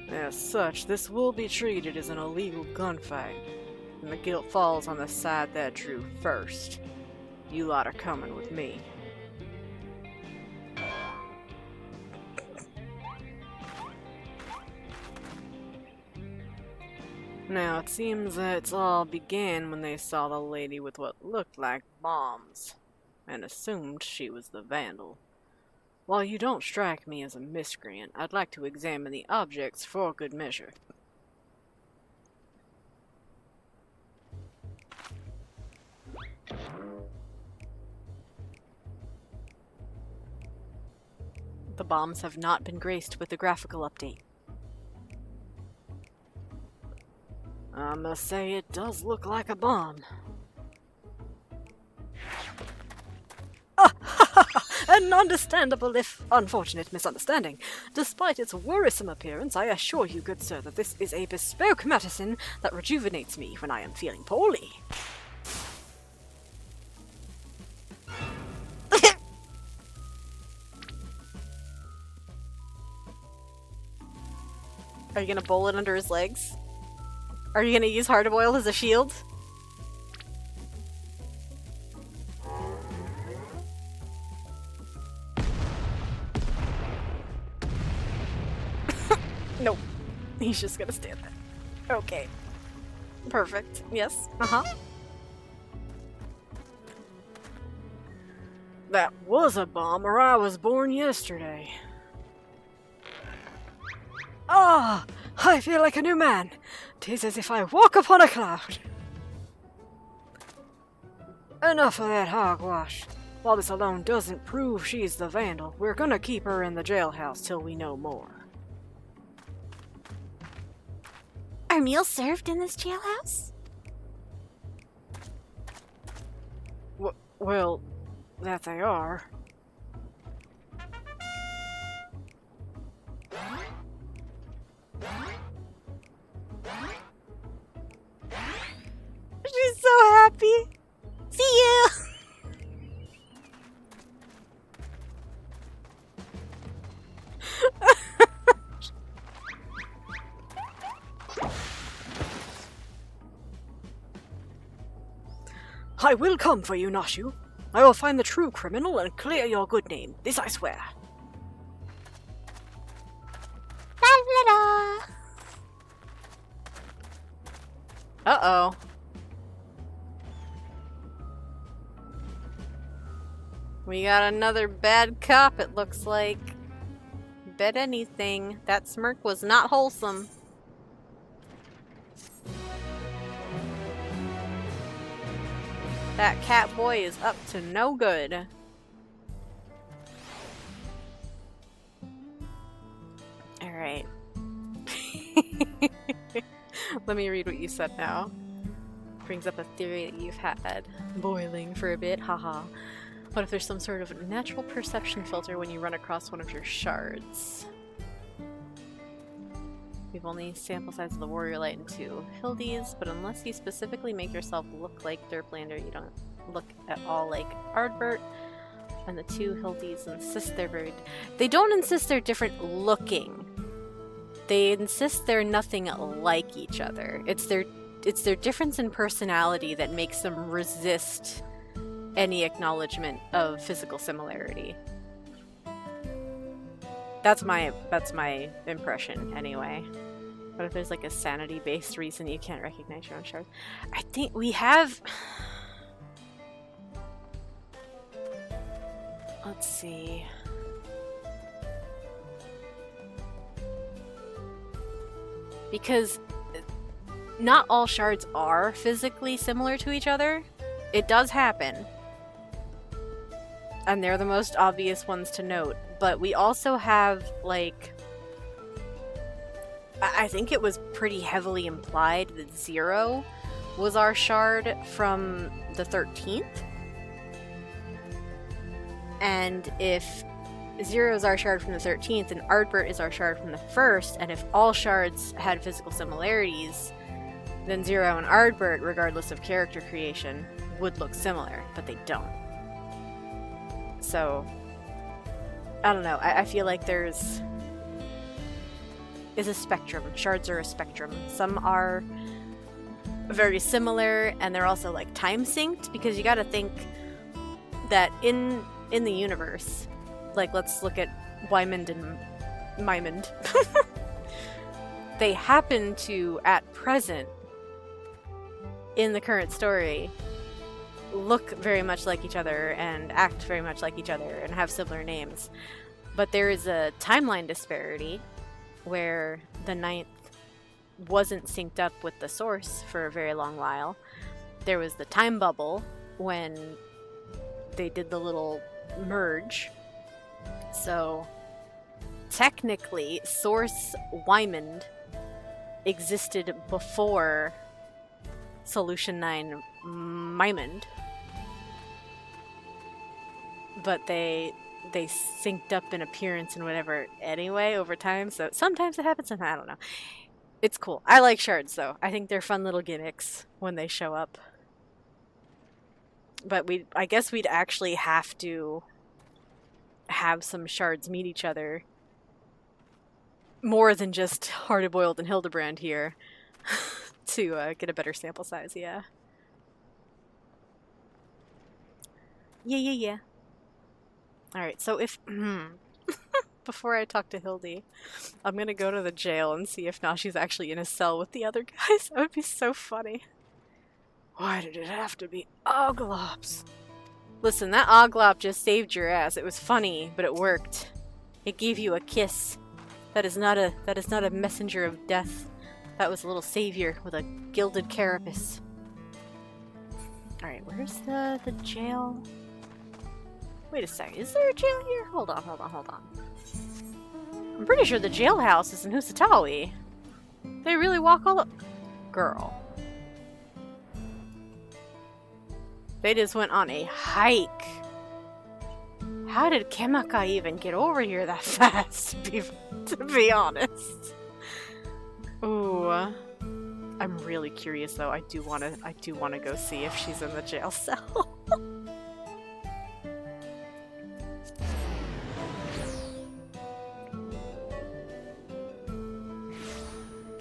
As such, this will be treated as an illegal gunfight, and the guilt falls on the side that drew first. You lot are coming with me. Now, it seems that it all began when they saw the lady with what looked like bombs, and assumed she was the vandal. While you don't strike me as a miscreant, I'd like to examine the objects for good measure. The bombs have not been graced with the graphical update. I must say it does look like a bomb. An understandable if unfortunate misunderstanding. Despite its worrisome appearance, I assure you, good sir, that this is a bespoke medicine that rejuvenates me when I am feeling poorly. Are you gonna bowl it under his legs? Are you gonna use hard-boiled as a shield? Nope. He's just gonna stand there. Okay. Perfect. Yes. Uh-huh. That was a bomb, or I was born yesterday. Ah! I feel like a new man. 'Tis as if I walk upon a cloud. Enough of that hogwash. While this alone doesn't prove she's the vandal, we're gonna keep her in the jailhouse till we know more. Are meals served in this jailhouse? Well, that they are. She's so happy. See you! I will come for you, Nashu. I will find the true criminal and clear your good name. This I swear. La-la-la. Uh-oh. We got another bad cop, it looks like. Bet anything. That smirk was not wholesome. That cat boy is up to no good. Alright. Let me read what you said now. Brings up a theory that you've had boiling for a bit, haha. What if there's some sort of natural perception filter when you run across one of your shards? We've only sample size of the Warrior Light and 2 Hildies, but unless you specifically make yourself look like Derplander, you don't look at all like Ardbert. And the 2 Hildies insist they're very... They don't insist they're different looking. They insist they're nothing like each other. It's their difference in personality that makes them resist any acknowledgement of physical similarity. That's my impression, anyway. What if there's like a sanity-based reason you can't recognize your own shards? I think we have... Let's see... Because not all shards are physically similar to each other. It does happen. And they're the most obvious ones to note. But we also have, like... I think it was pretty heavily implied that Zero was our shard from the 13th. And if Zero is our shard from the 13th and Ardbert is our shard from the 1st, and if all shards had physical similarities, then Zero and Ardbert, regardless of character creation, would look similar, but they don't. So, I don't know. I feel like there's a spectrum. Shards are a spectrum. Some are very similar, and they're also like time synced, because you gotta think that in the universe, like let's look at Wymond and Mymond. they happen to, at present, in the current story, look very much like each other and act very much like each other and have similar names. But there is a timeline disparity where the ninth wasn't synced up with the source for a very long while. There was the time bubble when they did the little merge. So technically, Source Wymond existed before Solution 9 Mymond. But they synced up in appearance and whatever anyway over time, so sometimes it happens, sometimes I don't know. It's cool. I like shards, though. I think they're fun little gimmicks when they show up. But I guess we'd actually have to have some shards meet each other. More than just Hard-Boiled and Hildibrand here. To get a better sample size, yeah. Yeah. Alright, so if... before I talk to Hildy, I'm gonna go to the jail and see if Nashi's actually in a cell with the other guys. That would be so funny. Why did it have to be Oglops? Listen, that Oglop just saved your ass. It was funny, but it worked. It gave you a kiss. That is not a messenger of death. That was a little savior with a gilded carapace. Alright, where's the jail? Wait a second, is there a jail here? Hold on. I'm pretty sure the jailhouse is in Husatawi. They really walk all the... Girl. They just went on a hike. How did Kemaka even get over here that fast, to be honest? Ooh. I'm really curious though. I do wanna go see if she's in the jail cell.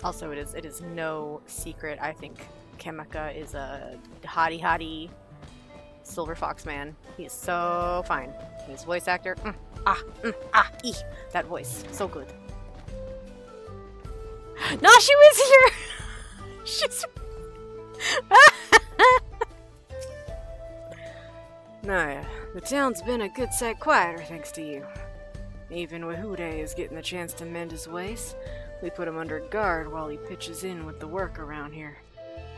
Also, it is no secret. I think Kemaka is a hottie Silver Fox man. He is so fine. His voice actor, that voice, so good. Nashi was here! She's... Naya, the town's been a good sight quieter thanks to you. Even Wahude is getting the chance to mend his ways. We put him under guard while he pitches in with the work around here.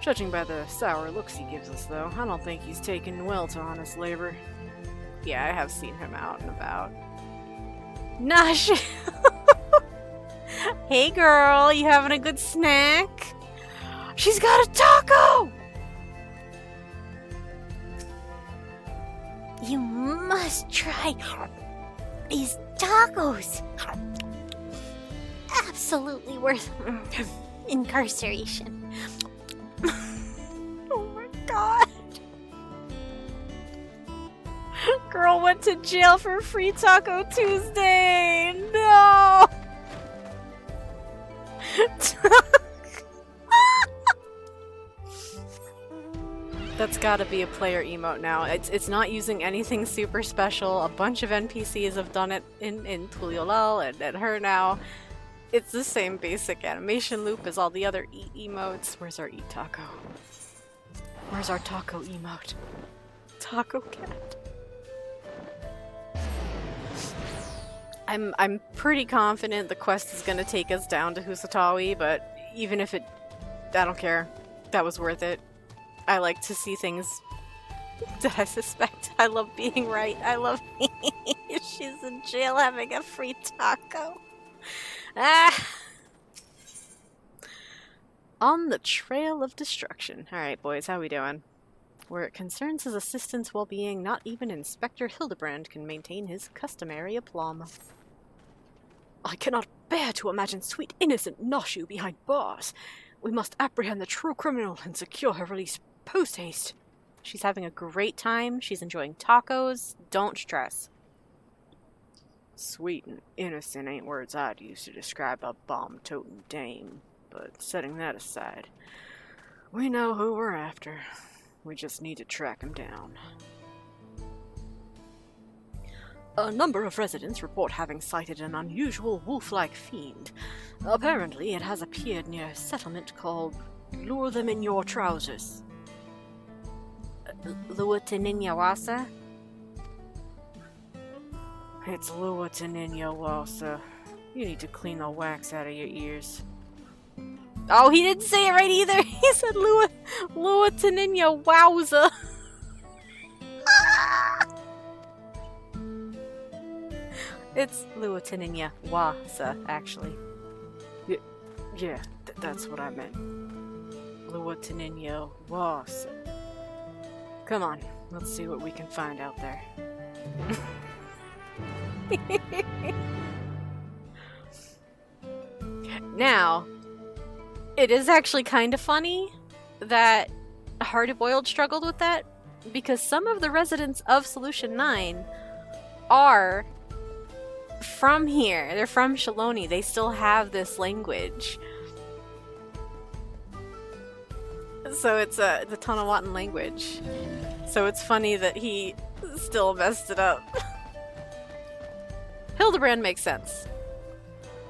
Judging by the sour looks he gives us, though, I don't think he's taken well to honest labor. Yeah, I have seen him out and about. Nashi! Hey girl, you having a good snack? She's got a taco! You must try these tacos. Absolutely worth incarceration. Oh my god. Girl went to jail for Free Taco Tuesday. No. That's gotta be a player emote now. It's not using anything super special. A bunch of NPCs have done it in Tuliolal and her now. It's the same basic animation loop as all the other eat emotes. Where's our eat taco? Where's our taco emote? Taco cat. I'm pretty confident the quest is gonna take us down to Husatawi, but even if it... I don't care. That was worth it. I like to see things that I suspect. I love being right. I love she's in jail having a free taco. Ah! On the trail of destruction. Alright, boys, how we doing? Where it concerns his assistant's well-being, not even Inspector Hildibrand can maintain his customary aplomb. I cannot bear to imagine sweet innocent Noshu behind bars. We must apprehend the true criminal and secure her release post-haste. She's having a great time. She's enjoying tacos. Don't stress. Sweet and innocent ain't words I'd use to describe a bomb-toting dame. But setting that aside, we know who we're after. We just need to track him down. A number of residents report having sighted an unusual wolf-like fiend. Apparently, it has appeared near a settlement called Lure Them in Your Trousers. Luataninyawasa? It's Luataninyawasa. You need to clean the wax out of your ears. Oh, he didn't say it right either! He said Luataninyawasa. It's Luataninyawasa, actually. Yeah, that's what I meant. Luataninyawasa. Come on, let's see what we can find out there. Now, it is actually kind of funny that Hard Boiled struggled with that, because some of the residents of Solution 9 are from here. They're from Shaloni. They still have this language. So it's the Tonawatan language. So it's funny that he still messed it up. Hildibrand makes sense.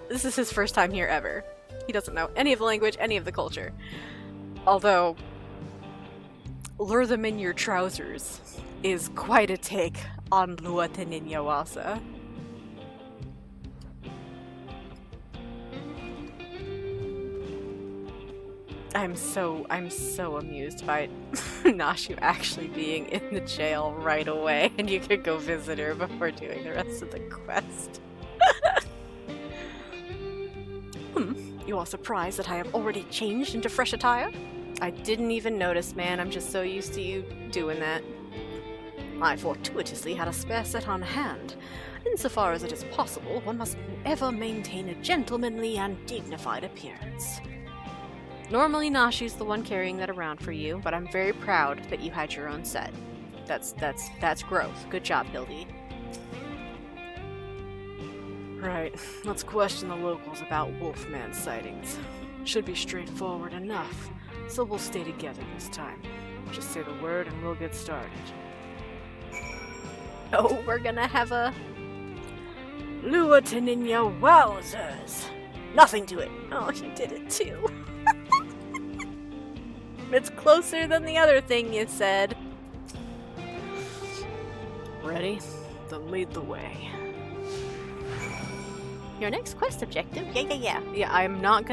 This is his first time here ever. He doesn't know any of the language, any of the culture. Although, Lure Them in Your Trousers is quite a take on Luataninyawasa. I'm so amused by Nashu actually being in the jail right away, and you could go visit her before doing the rest of the quest. You are surprised that I have already changed into fresh attire? I didn't even notice, man. I'm just so used to you doing that. I fortuitously had a spare set on hand. Insofar as it is possible, one must ever maintain a gentlemanly and dignified appearance. Normally Nashu's the one carrying that around for you, but I'm very proud that you had your own set. That's growth. Good job, Hildy. Right, let's question the locals about Wolfman sightings. Should be straightforward enough, so we'll stay together this time. Just say the word and we'll get started. Oh, we're gonna have a... Luataninyawasas! Nothing to it. Oh, you did it too. It's closer than the other thing you said. Ready? Then lead the way. Your next quest objective? Yeah. Yeah, I'm not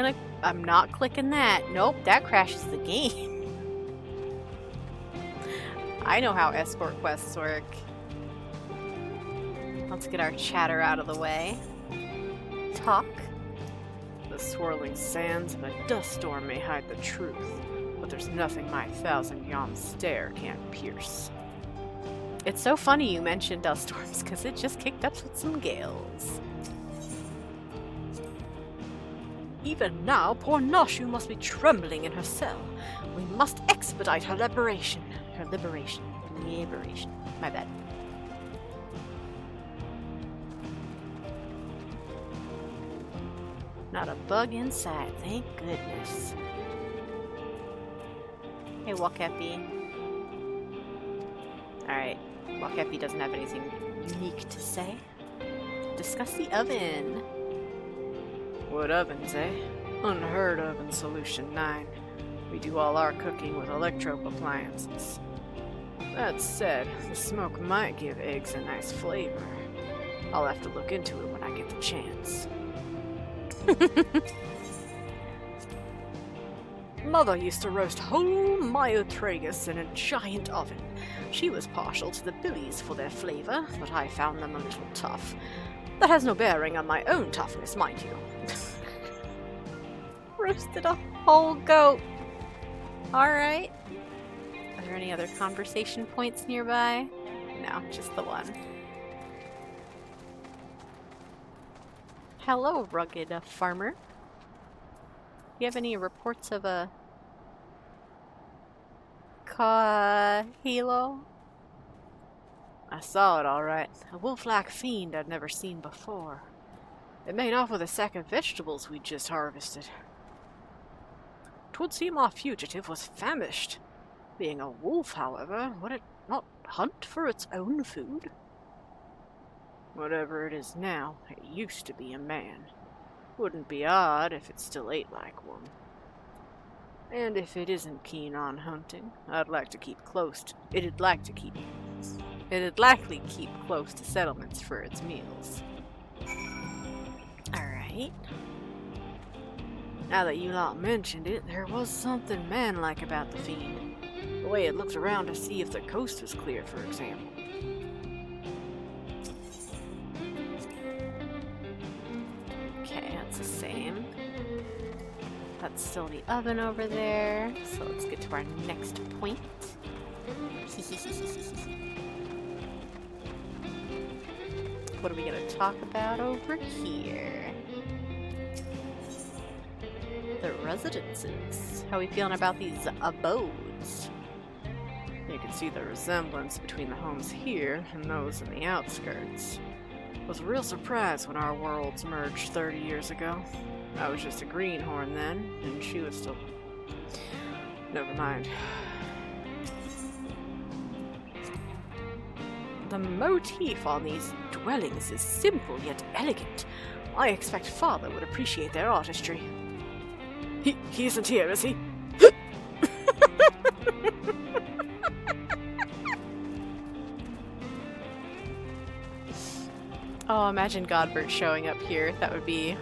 clicking that. Nope, that crashes the game. I know how escort quests work. Let's get our chatter out of the way. Talk. The swirling sands of a dust storm may hide the truth, but there's nothing my 1,000-yam stare can't pierce. It's so funny you mentioned dust storms, because it just kicked up with some gales. Even now, poor Nashu must be trembling in her cell. We must expedite her liberation. Liberation. My bad. Not a bug inside, thank goodness. Hey, Wakapi. Alright, Wakapi doesn't have anything unique to say. Discuss the oven. What ovens, eh? Unheard of in Solution 9. We do all our cooking with electro appliances. That said, the smoke might give eggs a nice flavor. I'll have to look into it when I get the chance. Mother used to roast whole Myotragus in a giant oven. She was partial to the billies for their flavor, but I found them a little tough. That has no bearing on my own toughness, mind you. Roasted a whole goat. Alright. Are there any other conversation points nearby? No, just the one. Hello, rugged farmer. You have any reports of a Kahilo? I saw it all right. A wolf-like fiend I'd never seen before. It made off with a sack of vegetables we'd just harvested. 'Twould seem our fugitive was famished. Being a wolf, however, would it not hunt for its own food? Whatever it is now, it used to be a man. Wouldn't be odd if it still ate like one. And if it isn't keen on hunting, it'd likely keep close to settlements for its meals. Alright. Now that you lot mentioned it, there was something manlike about the fiend. The way it looked around to see if the coast was clear, for example. Okay, that's the same. That's still the oven over there. So let's get to our next point. What are we going to talk about over here? The residences. How are we feeling about these abodes? You can see the resemblance between the homes here and those in the outskirts. It was a real surprise when our worlds merged 30 years ago. I was just a greenhorn then, and she was still... Never mind. The motif on these dwellings is simple yet elegant. I expect Father would appreciate their artistry. He isn't here, is he? Oh, imagine Godbert showing up here. That would be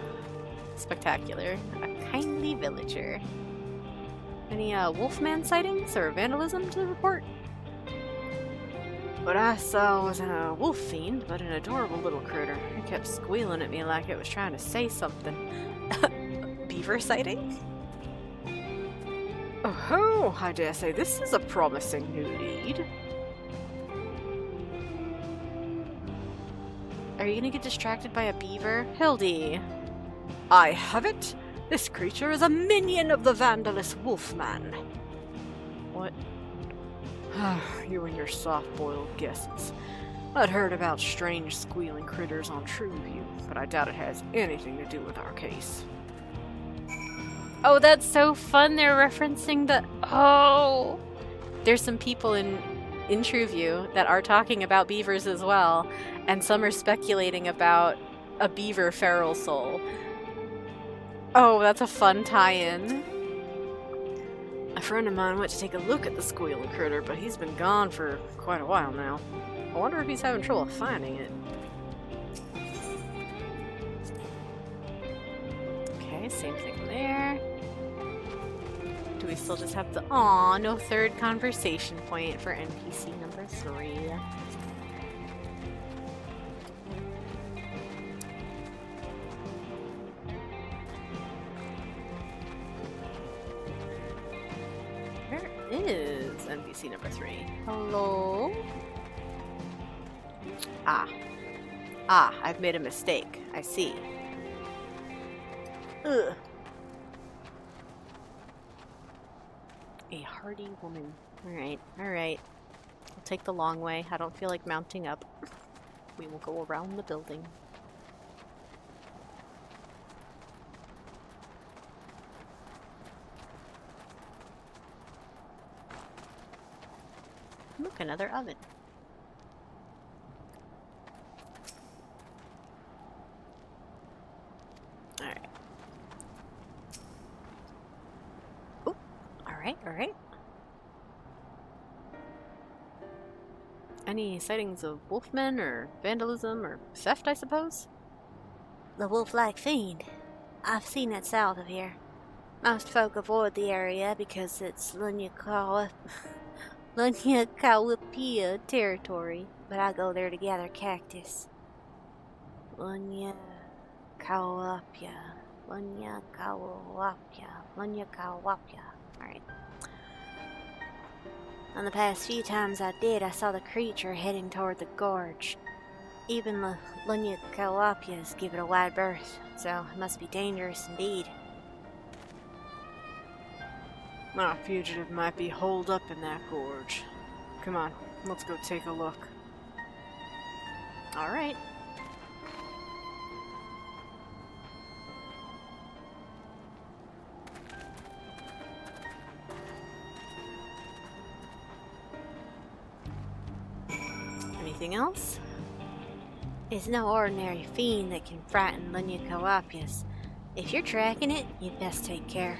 spectacular. A kindly villager. Any wolfman sightings or vandalism to report? What I saw wasn't a wolf fiend, but an adorable little critter. It kept squealing at me like it was trying to say something. Beaver sighting? Oh, I dare say this is a promising new lead. Are you gonna get distracted by a beaver? Hildy, I have it. This creature is a minion of the Vandalous Wolfman. What? You and your soft-boiled guesses. I'd heard about strange squealing critters on TrueView, but I doubt it has anything to do with our case. Oh, that's so fun. They're referencing the... Oh! There's some people in TrueView that are talking about beavers as well, and some are speculating about a beaver feral soul. Oh, that's a fun tie-in. A friend of mine went to take a look at the squealing critter, but he's been gone for quite a while now. I wonder if he's having trouble finding it. Okay, same thing there. Do we still just have the... Aw, no third conversation point for NPC number 3. Where is NPC number 3? Hello? Ah, I've made a mistake. I see. Ugh. A hardy woman. Alright, alright. I'll take the long way. I don't feel like mounting up. We will go around the building. Look, another oven. Alright. Oh, alright, alright. Any sightings of wolfmen or vandalism or theft, I suppose? The wolf-like fiend. I've seen it south of here. Most folk avoid the area because it's Lunya-Kawapia territory, but I go there to gather cactus. Lunya-Kawapia. Alright. On the past few times I did, I saw the creature heading toward the gorge. Even the Lunya-Kawapias give it a wide berth, so it must be dangerous indeed. Our fugitive might be holed up in that gorge. Come on, let's go take a look. Alright. Anything else? It's no ordinary fiend that can frighten Lunya Kawapias. If you're tracking it, you'd best take care.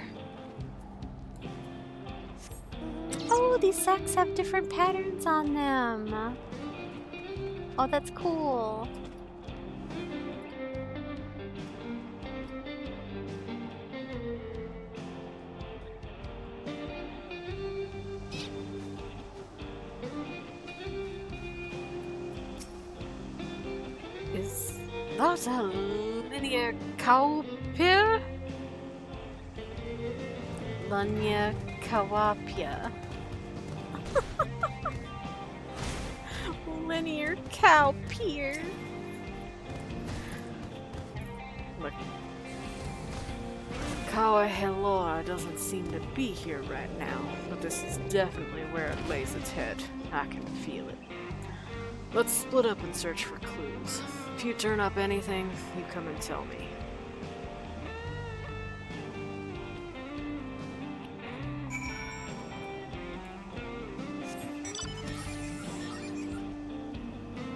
Oh, these sacks have different patterns on them. Oh, that's cool. Is that a linear cowpea? Lunya Kawapia. Linear cow pier. Look. Kawahelora doesn't seem to be here right now, but this is definitely where it lays its head. I can feel it. Let's split up and search for clues. If you turn up anything, you come and tell me.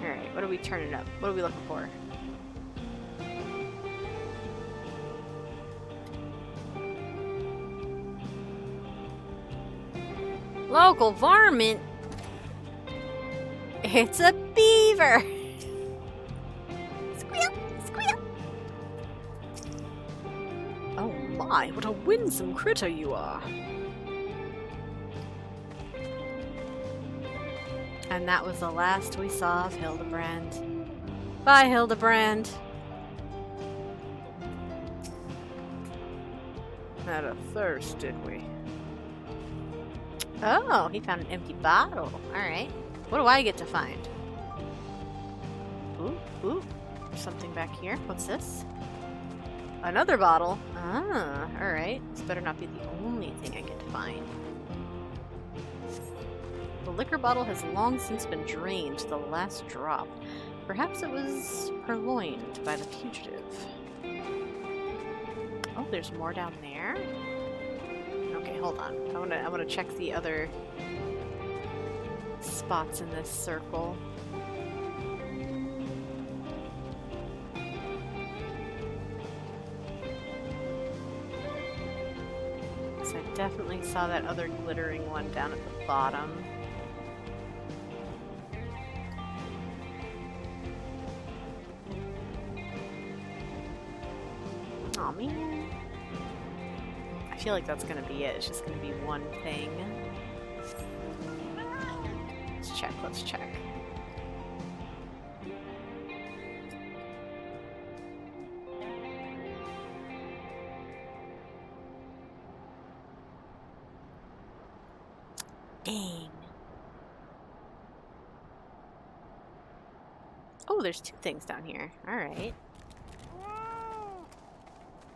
Alright, what are we turning up? What are we looking for? Local varmint? It's a beaver! Squeal! Squeal! Oh my, what a winsome critter you are! And that was the last we saw of Hildibrand. Bye, Hildibrand! Had a thirst, did we? Oh, he found an empty bottle. Alright. What do I get to find? Ooh, ooh. There's something back here. What's this? Another bottle. Ah, alright. This better not be the only thing I get to find. The liquor bottle has long since been drained to the last drop. Perhaps it was purloined by the fugitive. Oh, there's more down there? Okay, hold on. I wanna check the other spots in this circle. So I definitely saw that other glittering one down at the bottom. Aw, man. I feel like that's gonna be it. It's just gonna be one thing. Let's check. Dang. Oh, there's two things down here. Alright.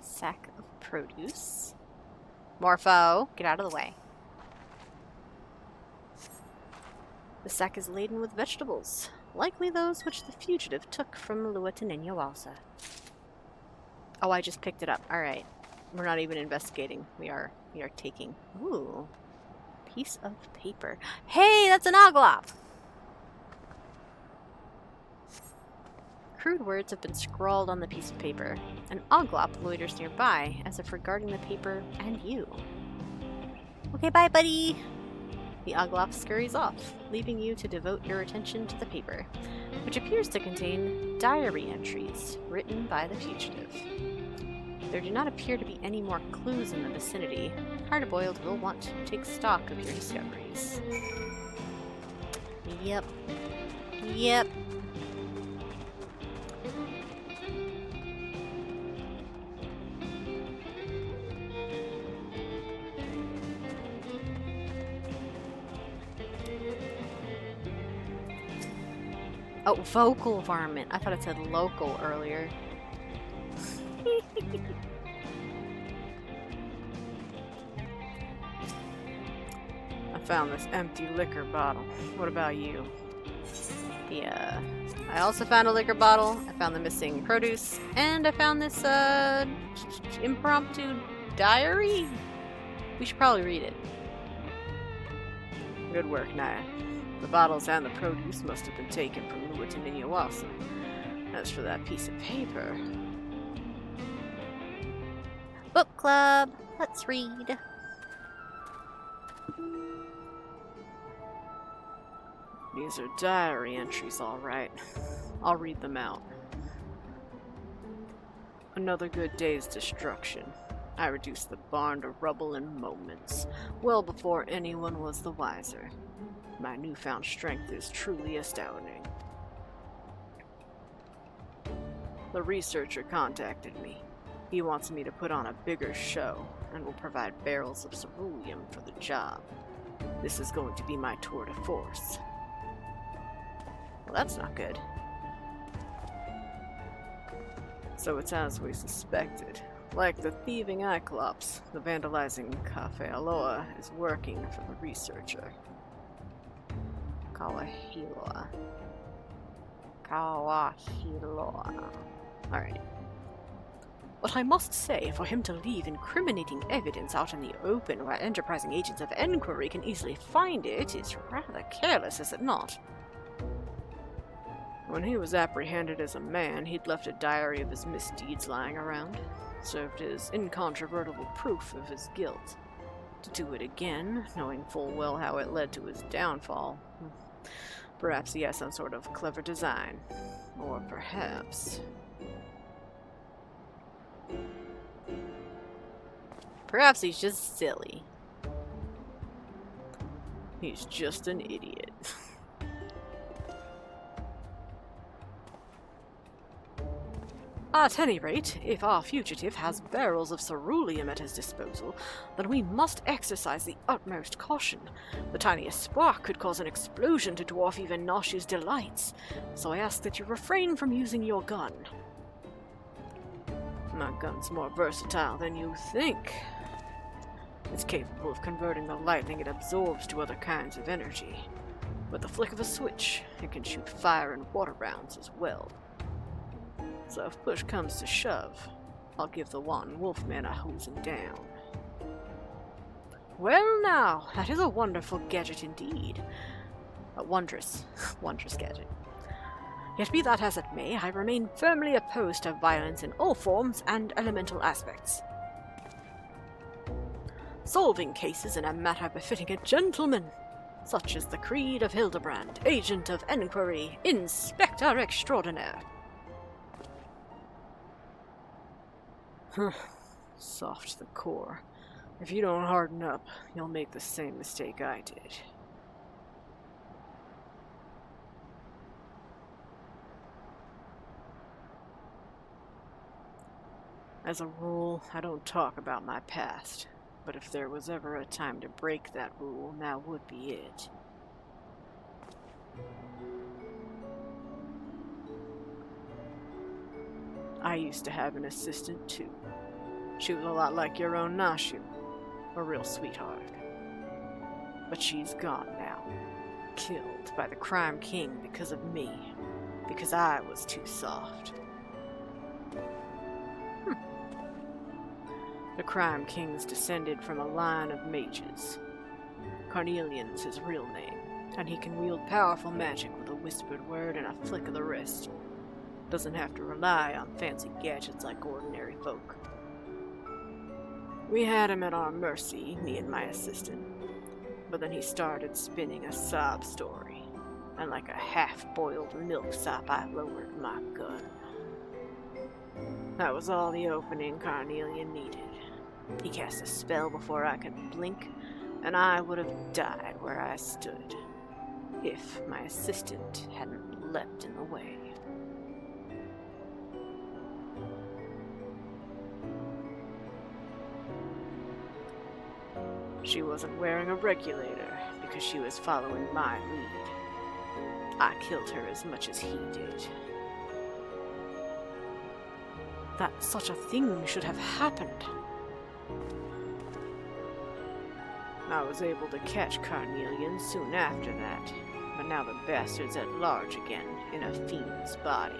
Sack of produce. Morpho, get out of the way. The sack is laden with vegetables, likely those which the fugitive took from Luataninyawalsa. Oh, I just picked it up. Alright. We're not even investigating. We are taking. Ooh. Piece of paper. Hey, that's an oglop! Crude words have been scrawled on the piece of paper. An oglop loiters nearby, as if regarding the paper and you. Okay, bye, buddy! The oglop scurries off, leaving you to devote your attention to the paper, which appears to contain diary entries written by the fugitive. There do not appear to be any more clues in the vicinity. Hardboiled will want to take stock of your discoveries. Yep. Yep. Oh, vocal varmint. I thought it said local earlier. I found this empty liquor bottle. What about you? I also found a liquor bottle. I found the missing produce. And I found this, impromptu diary? We should probably read it. Good work, Naya. The bottles and the produce must have been taken from Luataninyawalsa. As for that piece of paper, Book club. Let's read. these are diary entries, all right. I'll read them out. Another good day's destruction. I reduced the barn to rubble in moments, well before anyone was the wiser. My newfound strength is truly astounding. The researcher contacted me. He wants me to put on a bigger show and will provide barrels of ceruleum for the job. This is going to be my tour de force. Well, that's not good. So it's as we suspected. Like the thieving Cyclops, the vandalizing Cafe Aloha is working for the researcher. Kawahiloa. Alright. But I must say, for him to leave incriminating evidence out in the open where enterprising agents of inquiry can easily find it is rather careless, is it not? When he was apprehended as a man, he'd left a diary of his misdeeds lying around. Served as incontrovertible proof of his guilt. To do it again, knowing full well how it led to his downfall. Perhaps he has some sort of clever design. Or perhaps... Perhaps he's just silly. he's just an idiot. At any rate, if our fugitive has barrels of ceruleum at his disposal, then we must exercise the utmost caution. The tiniest spark could cause an explosion to dwarf even Nashu's delights, so I ask that you refrain from using your gun. My gun's more versatile than you think. It's capable of converting the lightning it absorbs to other kinds of energy. With the flick of a switch, it can shoot fire and water rounds as well. So if push comes to shove, I'll give the one wolfman a hosing down. Well now, that is a wonderful gadget indeed. A wondrous gadget. Yet be that as it may, I remain firmly opposed to violence in all forms and elemental aspects. Solving cases in a manner befitting a gentleman, such as the creed of Hildibrand, agent of enquiry, inspector extraordinaire. Soft to the core. If you don't harden up, you'll make the same mistake I did. As a rule, I don't talk about my past, but if there was ever a time to break that rule, now would be it. I used to have an assistant too. She was a lot like your own Nashu, a real sweetheart. But she's gone now, killed by the crime king because of me, because I was too soft. The crime king's descended from a line of mages. Carnelian's his real name, and he can wield powerful magic with a whispered word and a flick of the wrist. Doesn't have to rely on fancy gadgets like ordinary folk. We had him at our mercy, me and my assistant. But then he started spinning a sob story, and like a half-boiled milksop, I lowered my gun. That was all the opening Carnelian needed. He cast a spell before I could blink, and I would have died where I stood, if my assistant hadn't leapt in the way. She wasn't wearing a regulator because she was following my lead. I killed her as much as he did. That such a thing should have happened. I was able to catch Carnelian soon after that, but now the bastard's at large again in a fiend's body.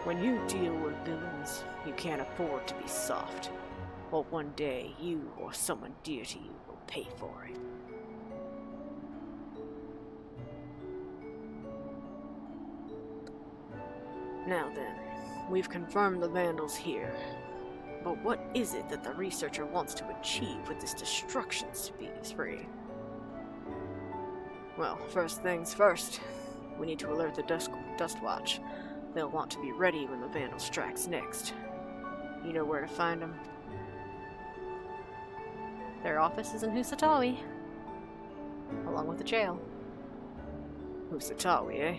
When you deal with villains, you can't afford to be soft, or one day you or someone dear to you will pay for it. Now then, we've confirmed the Vandals here. But what is it that the researcher wants to achieve with this destruction spree? Well, first things first. We need to alert the Dust Watch. They'll want to be ready when the Vandal strikes next. You know where to find them? Their office is in Husatawi, along with the jail. Husatawi, eh?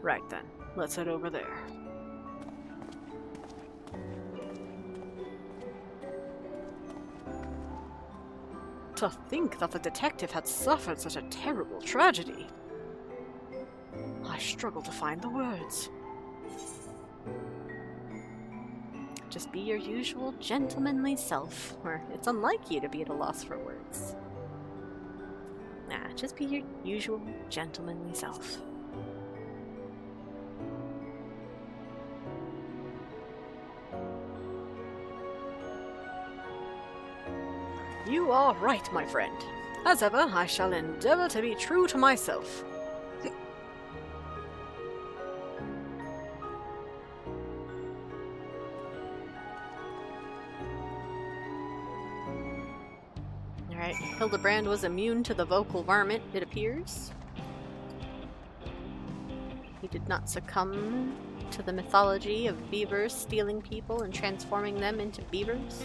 Right then, let's head over there. To think that the detective had suffered such a terrible tragedy. I struggle to find the words. Just be your usual gentlemanly self, or it's unlike you to be at a loss for words. Nah, just be your usual gentlemanly self. You are right, my friend. As ever, I shall endeavor to be true to myself. Alright, Hildibrand was immune to the vocal varmint, it appears. He did not succumb to the mythology of beavers stealing people and transforming them into beavers.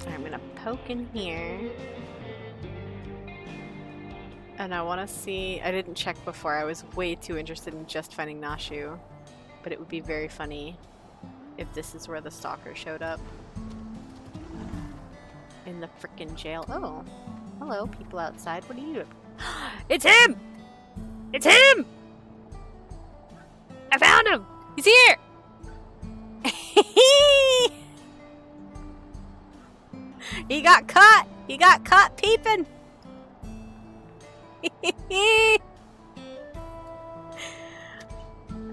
I'm gonna poke in here. And I want to see... I didn't check before. I was way too interested in just finding Nashu. But it would be very funny if this is where the stalker showed up. In the frickin' jail. Oh. Hello, people outside. What are you doing? It's him! It's him! I found him! He's here! He got caught! He got caught peeping!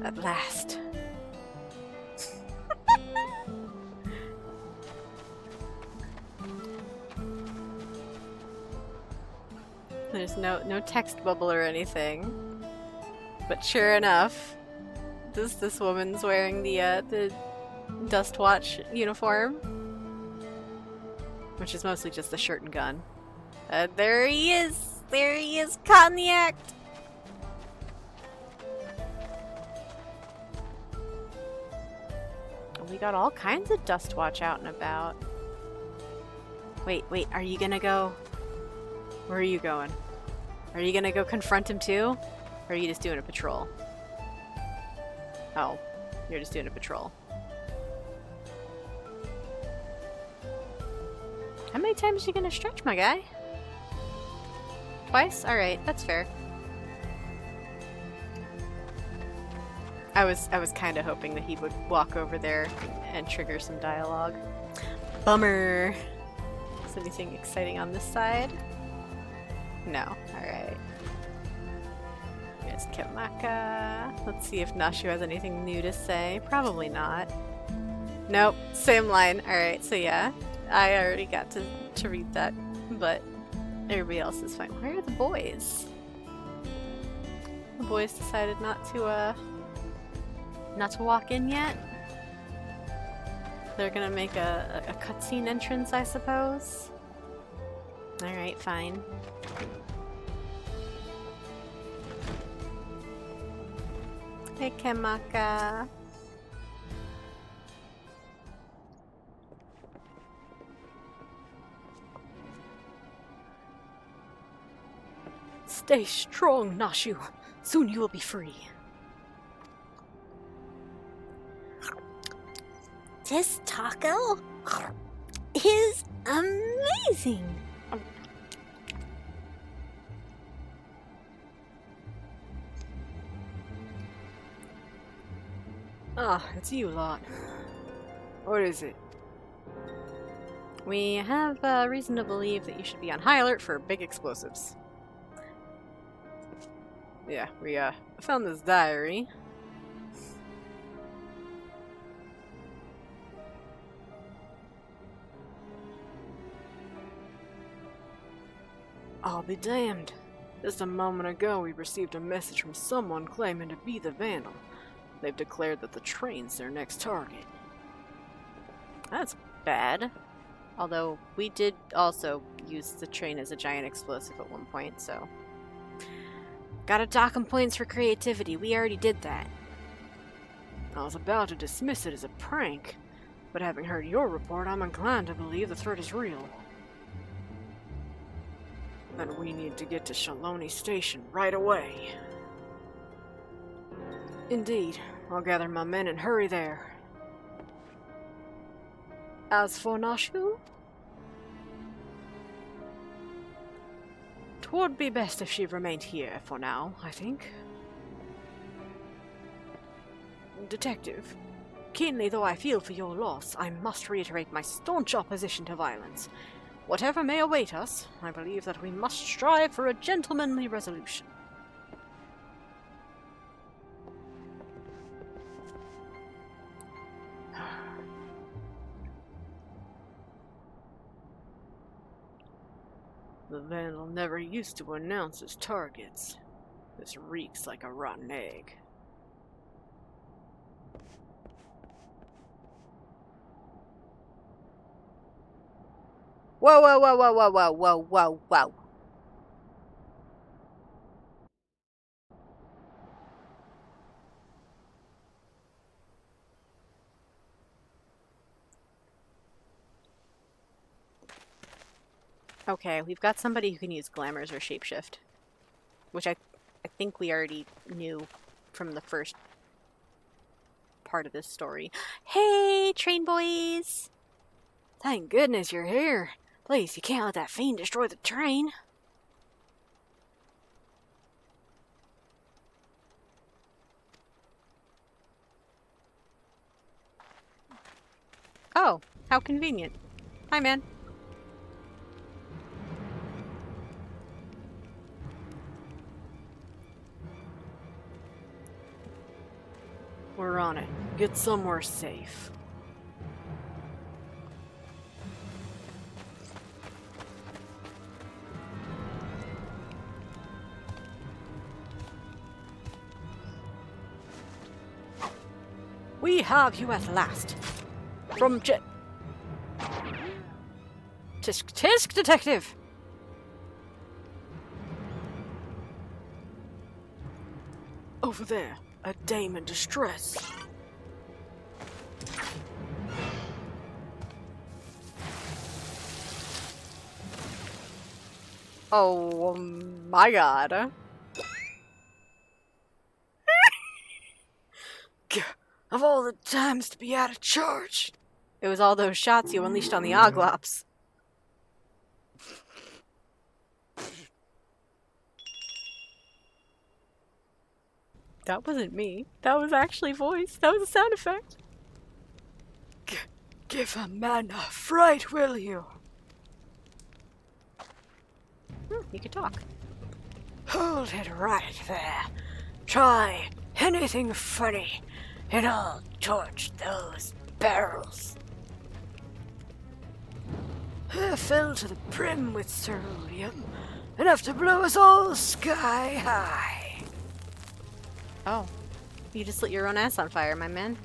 At last. There's no text bubble or anything. But sure enough, this woman's wearing the Dust Watch uniform. Which is mostly just the shirt and gun. There he is! There he is, caught in the act! We got all kinds of Dust Watch out and about. Wait, are you gonna go? Where are you going? Are you gonna go confront him too? Or are you just doing a patrol? Oh, you're just doing a patrol. How many times are you gonna stretch, my guy? Twice? Alright, that's fair. I was kind of hoping that he would walk over there and trigger some dialogue. Bummer. Is anything exciting on this side? No. Alright. There's Kemaka. Let's see if Nashu has anything new to say. Probably not. Nope. Same line. Alright, so yeah. I already got to read that, but everybody else is fine. Where are the boys? The boys decided not to walk in yet. They're gonna make a cutscene entrance, I suppose. Alright, fine. Hey, Kemaka. Stay strong, Nashu. Soon you will be free. This taco is amazing. Ah, it's you lot. What is it? We have reason to believe that you should be on high alert for big explosives. Yeah, we found this diary. I'll be damned. Just a moment ago, we received a message from someone claiming to be the Vandal. They've declared that the train's their next target. That's bad. Although, we did also use the train as a giant explosive at one point, so... Gotta dock 'em points for creativity. We already did that. I was about to dismiss it as a prank, but having heard your report, I'm inclined to believe the threat is real. And we need to get to Shaloni Station right away. Indeed, I'll gather my men and hurry there. As for Nashu, 'twould be best if she remained here for now, I think. Detective, keenly though I feel for your loss, I must reiterate my staunch opposition to violence. Whatever may await us, I believe that we must strive for a gentlemanly resolution. The Vandal never used to announce his targets. This reeks like a rotten egg. Whoa, whoa, whoa, whoa, whoa, whoa, whoa, whoa, whoa. Okay, we've got somebody who can use glamours or shapeshift. Which I think we already knew from the first part of this story. Hey, train boys! Thank goodness you're here. Please, you can't let that fiend destroy the train. Oh, how convenient. Hi, man. We're on it. Get somewhere safe. We have you at last. From Tisk, detective! Over there, a dame in distress. Oh my god. Of all the times to be out of charge. It was all those shots you unleashed on the Oglops. That wasn't me. That was actually voice. That was a sound effect. Give a man a fright, will you? You could talk. Hold it right there. Try anything funny, and I'll torch those barrels. Filled to the brim with ceruleum, enough to blow us all sky high. Oh. You just lit your own ass on fire, my man.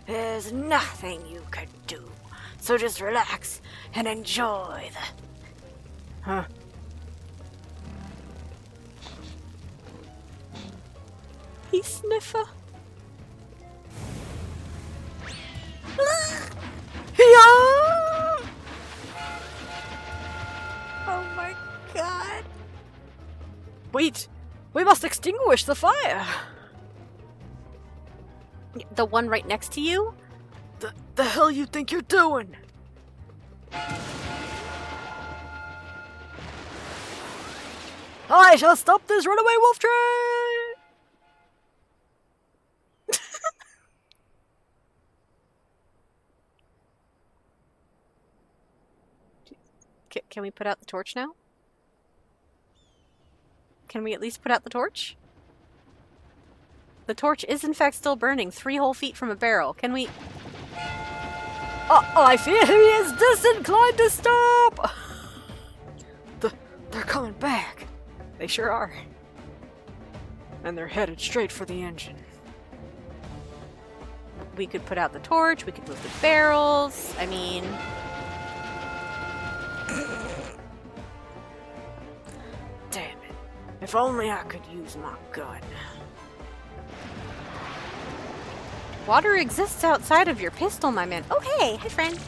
There's nothing you could do, so just relax and enjoy the... Huh? He sniffer. Oh my god. Wait! We must extinguish the fire! The one right next to you? The hell you think you're doing? I shall stop this runaway wolf train! Can we put out the torch now? Can we at least put out the torch? The torch is in fact still burning 3 whole feet from a barrel. Can we... Oh, I fear he is disinclined to stop! They're coming back. They sure are. And they're headed straight for the engine. We could put out the torch, we could move the barrels, I mean... Damn it. If only I could use my gun. Water exists outside of your pistol, my man. Oh, hey! Hi, friend!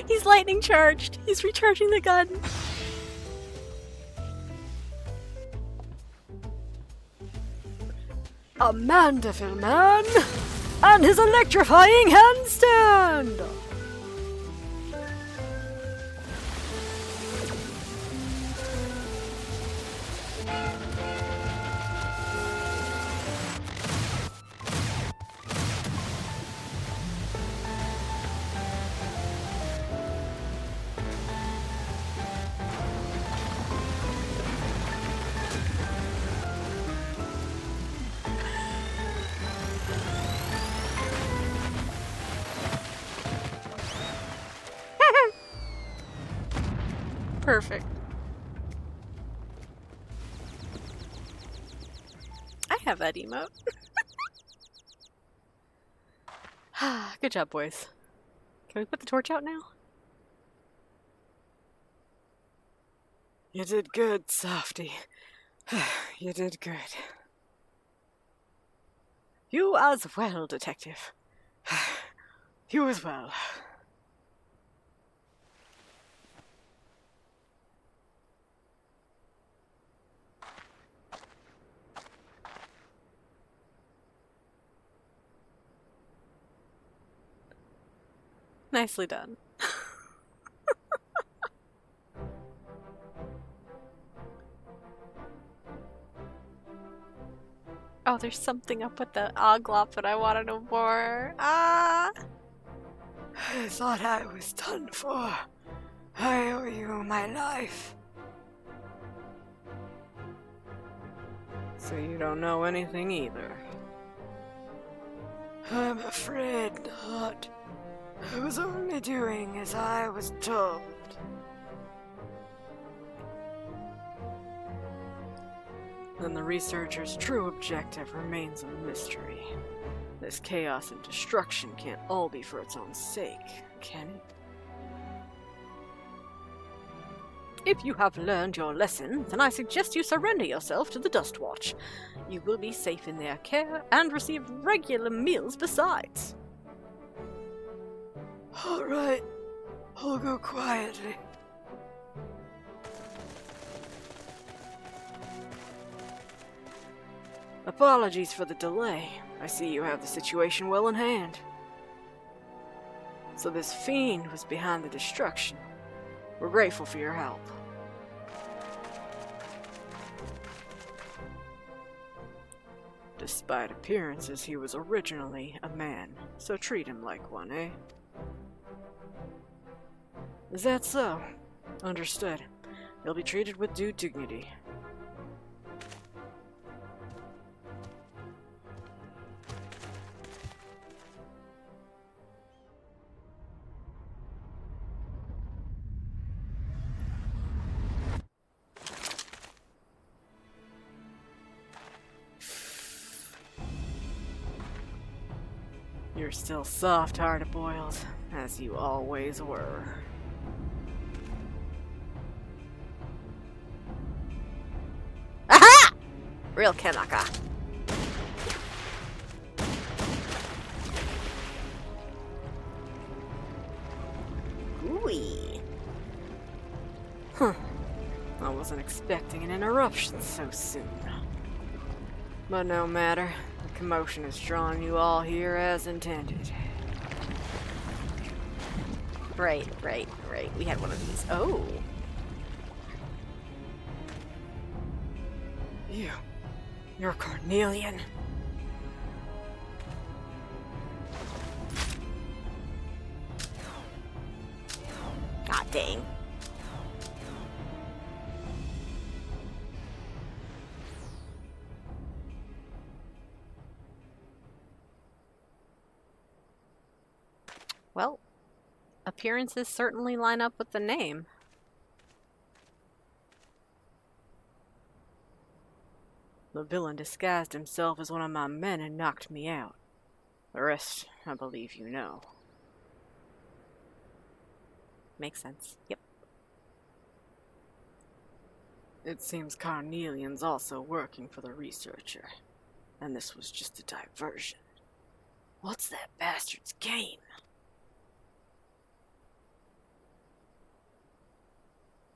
He's lightning charged. He's recharging the gun. A Mandeville man and his electrifying handstand! Perfect. I have that emote. Good job, boys. Can we put the torch out now? You did good, Softy. You did good. You as well, Detective. You as well. Nicely done. Oh, there's something up with the Oglop that I want to know more. Ah! I thought I was done for. I owe you my life. So you don't know anything either? I'm afraid not. I was only doing as I was told. Then the researchers' true objective remains a mystery. This chaos and destruction can't all be for its own sake, can it? If you have learned your lesson, then I suggest you surrender yourself to the Dust Watch. You will be safe in their care and receive regular meals besides. All right, I'll go quietly. Apologies for the delay. I see you have the situation well in hand. So this fiend was behind the destruction. We're grateful for your help. Despite appearances, he was originally a man, so treat him like one, eh? Is that so? Understood. He'll be treated with due dignity. You're still soft, hard-boiled, as you always were. Aha! Real Kanaka. Ooey. Huh. I wasn't expecting an interruption so soon. But no matter. The commotion has drawn you all here as intended. Right. We had one of these. Oh. You're Carnelian. God dang. Well, appearances certainly line up with the name. The villain disguised himself as one of my men and knocked me out. The rest, I believe you know. Makes sense. Yep. It seems Carnelian's also working for the researcher. And this was just a diversion. What's that bastard's game?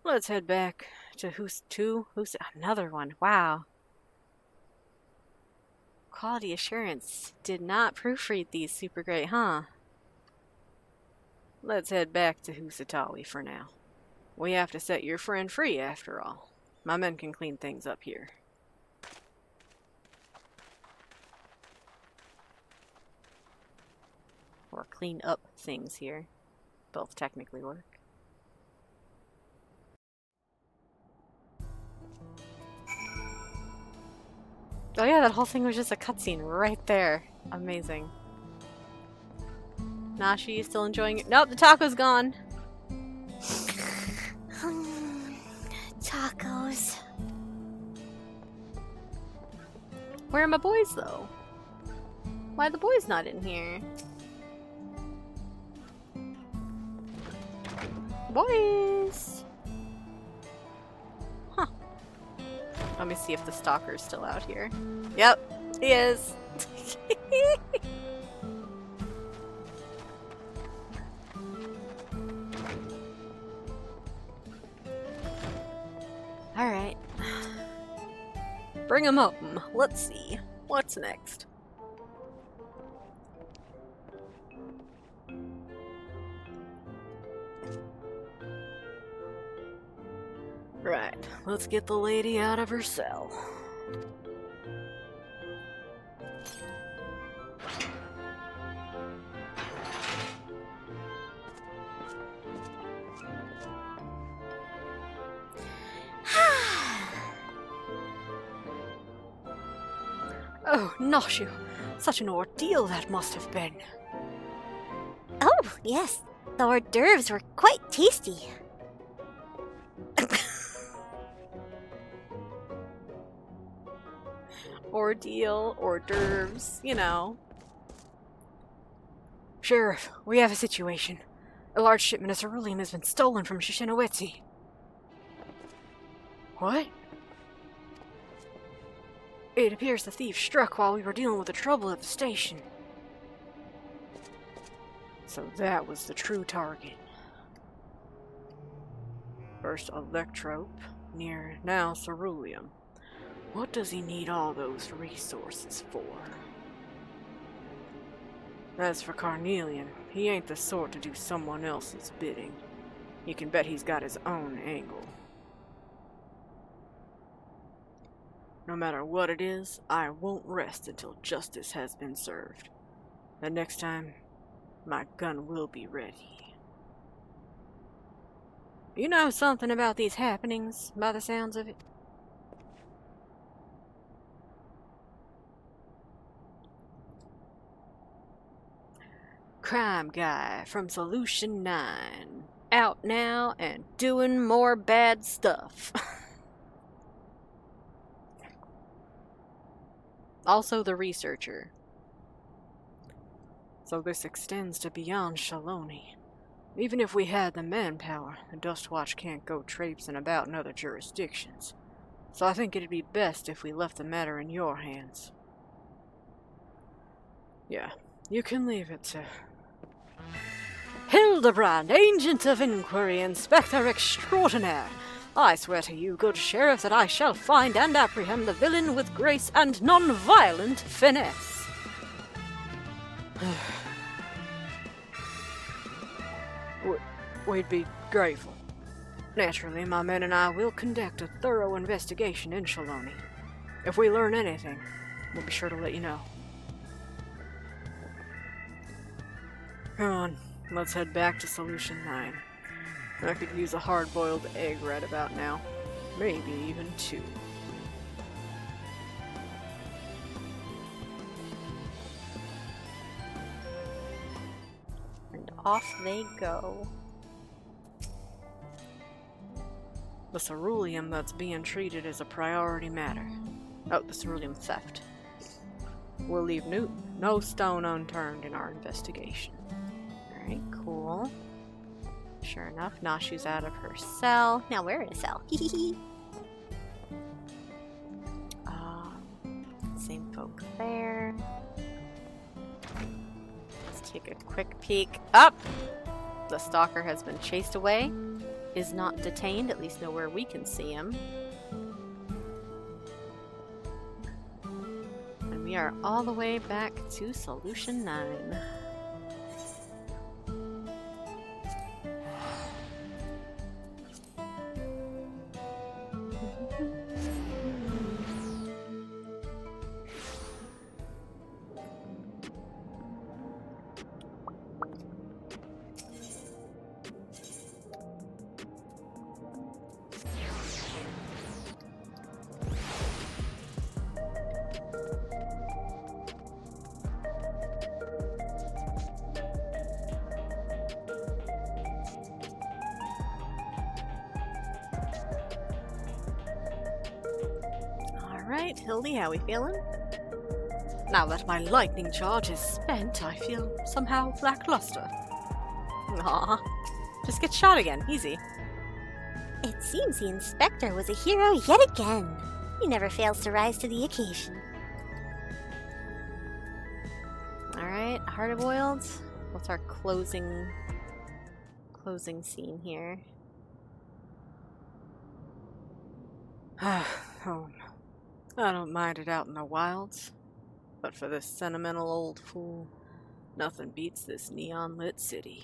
Let's head back to who's another one. Wow. Quality assurance did not proofread these super great, huh? Let's head back to Husatawi for now. We have to set your friend free after all. My men can clean things up here. Or clean up things here. Both technically work. Oh yeah, that whole thing was just a cutscene right there. Amazing. Nashi, you still enjoying it? Nope, the taco's gone. Tacos. Where are my boys, though? Why are the boys not in here? Boys! Huh. Let me see if the stalker's still out here. Yep, he is. Alright. Bring him home. Let's see. What's next? Right, let's get the lady out of her cell. Oh, Noshu! Such an ordeal that must have been. Oh, yes. The hors d'oeuvres were quite tasty. Ordeal, hors d'oeuvres, you know. Sheriff, we have a situation. A large shipment of ceruleum has been stolen from Shishinowetsi. What? It appears the thief struck while we were dealing with the trouble at the station. So that was the true target. First Electrope, now ceruleum. What does he need all those resources for? As for Carnelian, he ain't the sort to do someone else's bidding. You can bet he's got his own angle. No matter what it is, I won't rest until justice has been served. And next time, my gun will be ready. You know something about these happenings, by the sounds of it? Crime guy from Solution 9. Out now and doing more bad stuff. Also the researcher. though this extends to beyond Shaloni. Even if we had the manpower, the Dustwatch can't go traipsing about in other jurisdictions. So I think it'd be best if we left the matter in your hands. Yeah, you can leave it to... Hildibrand, Agent of Inquiry, Inspector Extraordinaire. I swear to you, good sheriff, that I shall find and apprehend the villain with grace and non-violent finesse. We'd be grateful. Naturally, my men and I will conduct a thorough investigation in Shaloni. If we learn anything, we'll be sure to let you know. Come on, let's head back to Solution 9. I could use a hard-boiled egg right about now. Maybe even 2. And off they go. The ceruleum that's being treated as a priority matter. Oh, the ceruleum theft. We'll leave no stone unturned in our investigation. Alright, cool. Sure enough, Nashu's out of her cell. Now we're in a cell. Same folk there. Let's take a quick peek up. The stalker has been chased away. Is not detained, at least nowhere we can see him. And we are all the way back to Solution 9. Alright, Hildy, how we feeling? Now that my lightning charge is spent, I feel somehow lackluster. Aw. Just get shot again. Easy. It seems the inspector was a hero yet again. He never fails to rise to the occasion. Alright, hard-boiled. What's our closing scene here? Home. I don't mind it out in the wilds, but for this sentimental old fool, nothing beats this neon-lit city.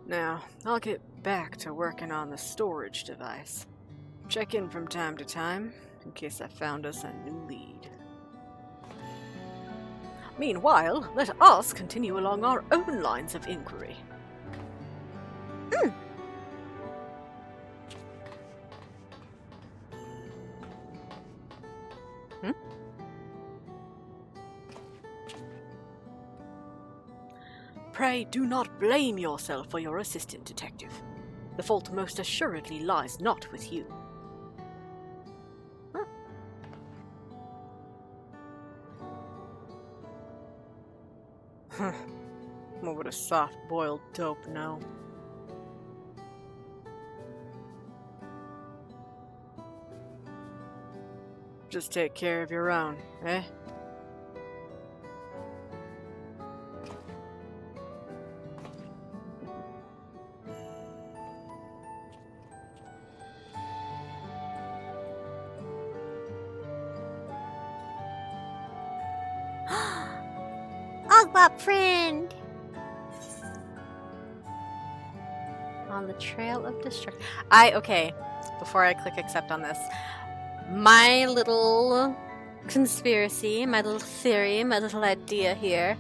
Now, I'll get back to working on the storage device. Check in from time to time, in case I found us a new lead. Meanwhile, let us continue along our own lines of inquiry. Pray do not blame yourself for your assistant, detective. The fault most assuredly lies not with you. Huh. What would a soft-boiled dope know? Just take care of your own, eh? Ogbop friend! On the trail of destruction. Okay, before I click accept on this, my little conspiracy, my little theory, my little idea here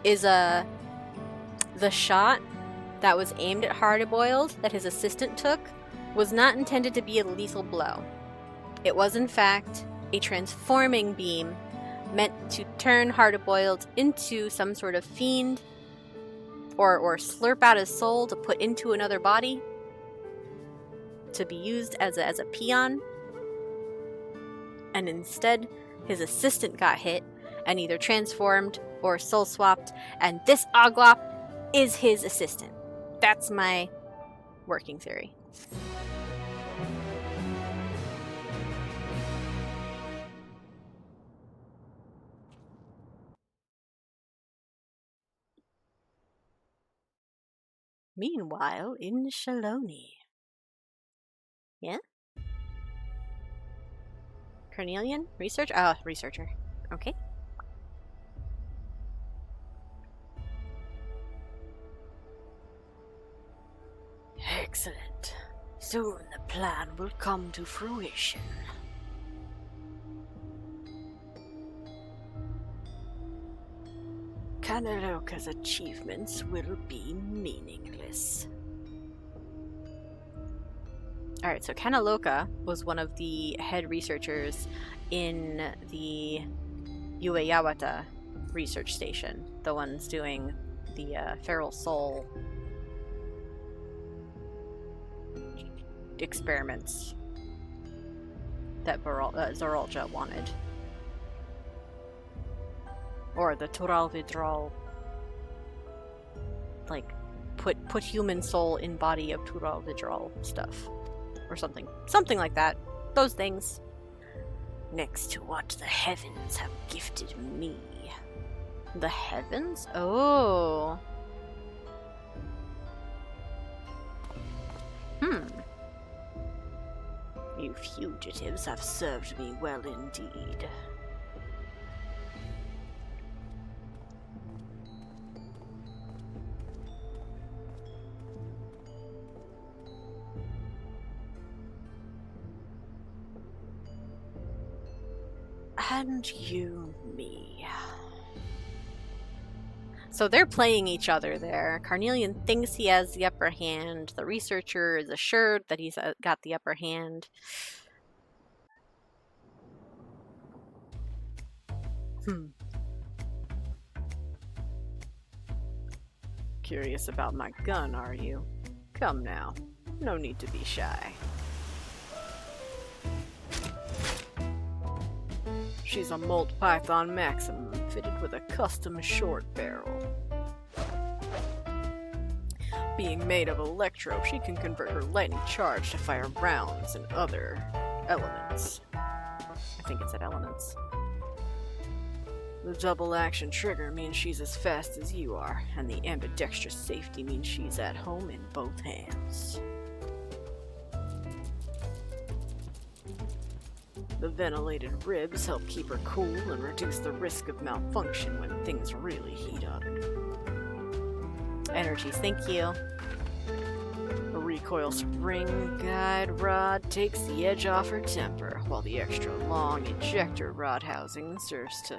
is the shot that was aimed at Hard-Boiled that his assistant took was not intended to be a lethal blow. It was in fact a transforming beam meant to turn Hard-Boiled into some sort of fiend or slurp out his soul to put into another body to be used as a peon. And instead, his assistant got hit and either transformed or soul swapped, and this Oglop is his assistant. That's my working theory. Meanwhile, in Shaloni. Yeah? Carnelian? Research? Oh, researcher. Okay. Excellent. Soon the plan will come to fruition. Kaneloka's achievements will be meaningless. Alright, so Kaneloka was one of the head researchers in the Ueyawata research station. The ones doing the feral soul experiments that Zoralja wanted. Or the Turalvidral, like, put human soul in body of Turalvidral stuff. Or something. Something like that. Those things. Next to what the heavens have gifted me. The heavens? Oh. You fugitives have served me well indeed. And you me. So they're playing each other there. Carnelian thinks he has the upper hand. The researcher is assured that he's got the upper hand. Curious about my gun, are you? Come now. No need to be shy. She's a Molt Python Maximum, fitted with a custom short barrel. Being made of electro, she can convert her lightning charge to fire rounds and other elements. I think it said elements. The double action trigger means she's as fast as you are, and the ambidextrous safety means she's at home in both hands. The ventilated ribs help keep her cool and reduce the risk of malfunction when things really heat up. Energies, thank you. A recoil spring guide rod takes the edge off her temper, while the extra long ejector rod housing serves to...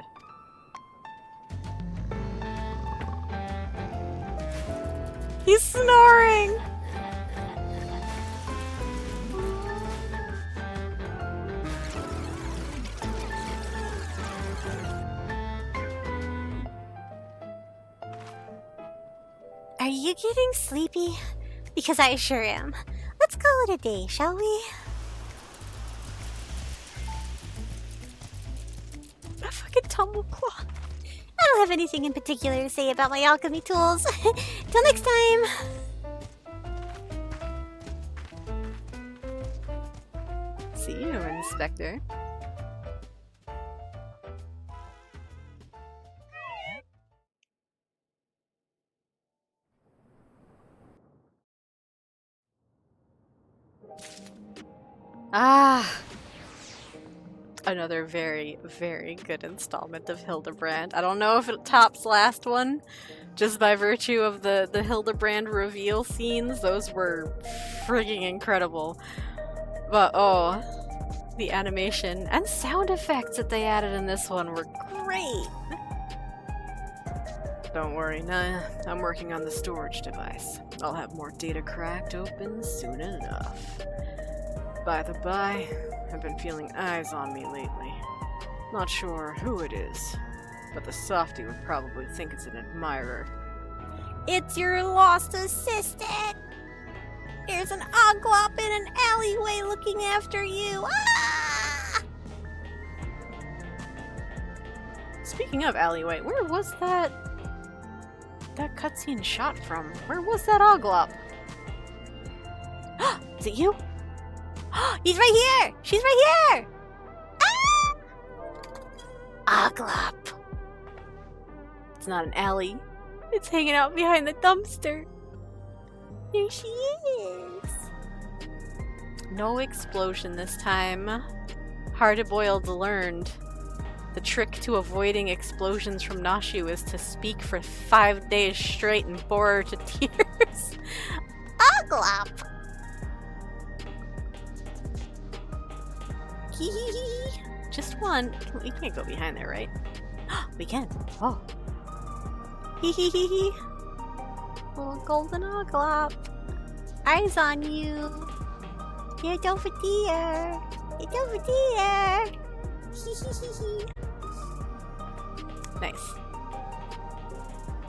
He's snoring! Are you getting sleepy? Because I sure am. Let's call it a day, shall we? A fucking tumbleclaw. I don't have anything in particular to say about my alchemy tools. Till next time! See you, Inspector. Another very, very good installment of Hildibrand. I don't know if it tops last one, just by virtue of the Hildibrand reveal scenes. Those were frigging incredible. But oh, the animation and sound effects that they added in this one were great. Don't worry, Naya. I'm working on the storage device. I'll have more data cracked open soon enough. By the by, I've been feeling eyes on me lately. Not sure who it is, but the softie would probably think it's an admirer. It's your lost assistant! There's an Oglop in an alleyway looking after you! Ah! Speaking of alleyway, where was that cutscene shot from? Where was that Oglop? Is it you? He's right here! She's right here! Ah! Oglop. It's not an alley. It's hanging out behind the dumpster. There she is. No explosion this time. Hard-boiled learned. The trick to avoiding explosions from Nashu is to speak for 5 days straight and bore her to tears. Oglop. Just one. We can't go behind there, right? We can. Oh. Hee hee hee hee. Little golden Oglop. Eyes on you. It's over there. It's over there. Hee hee hee hee. Nice.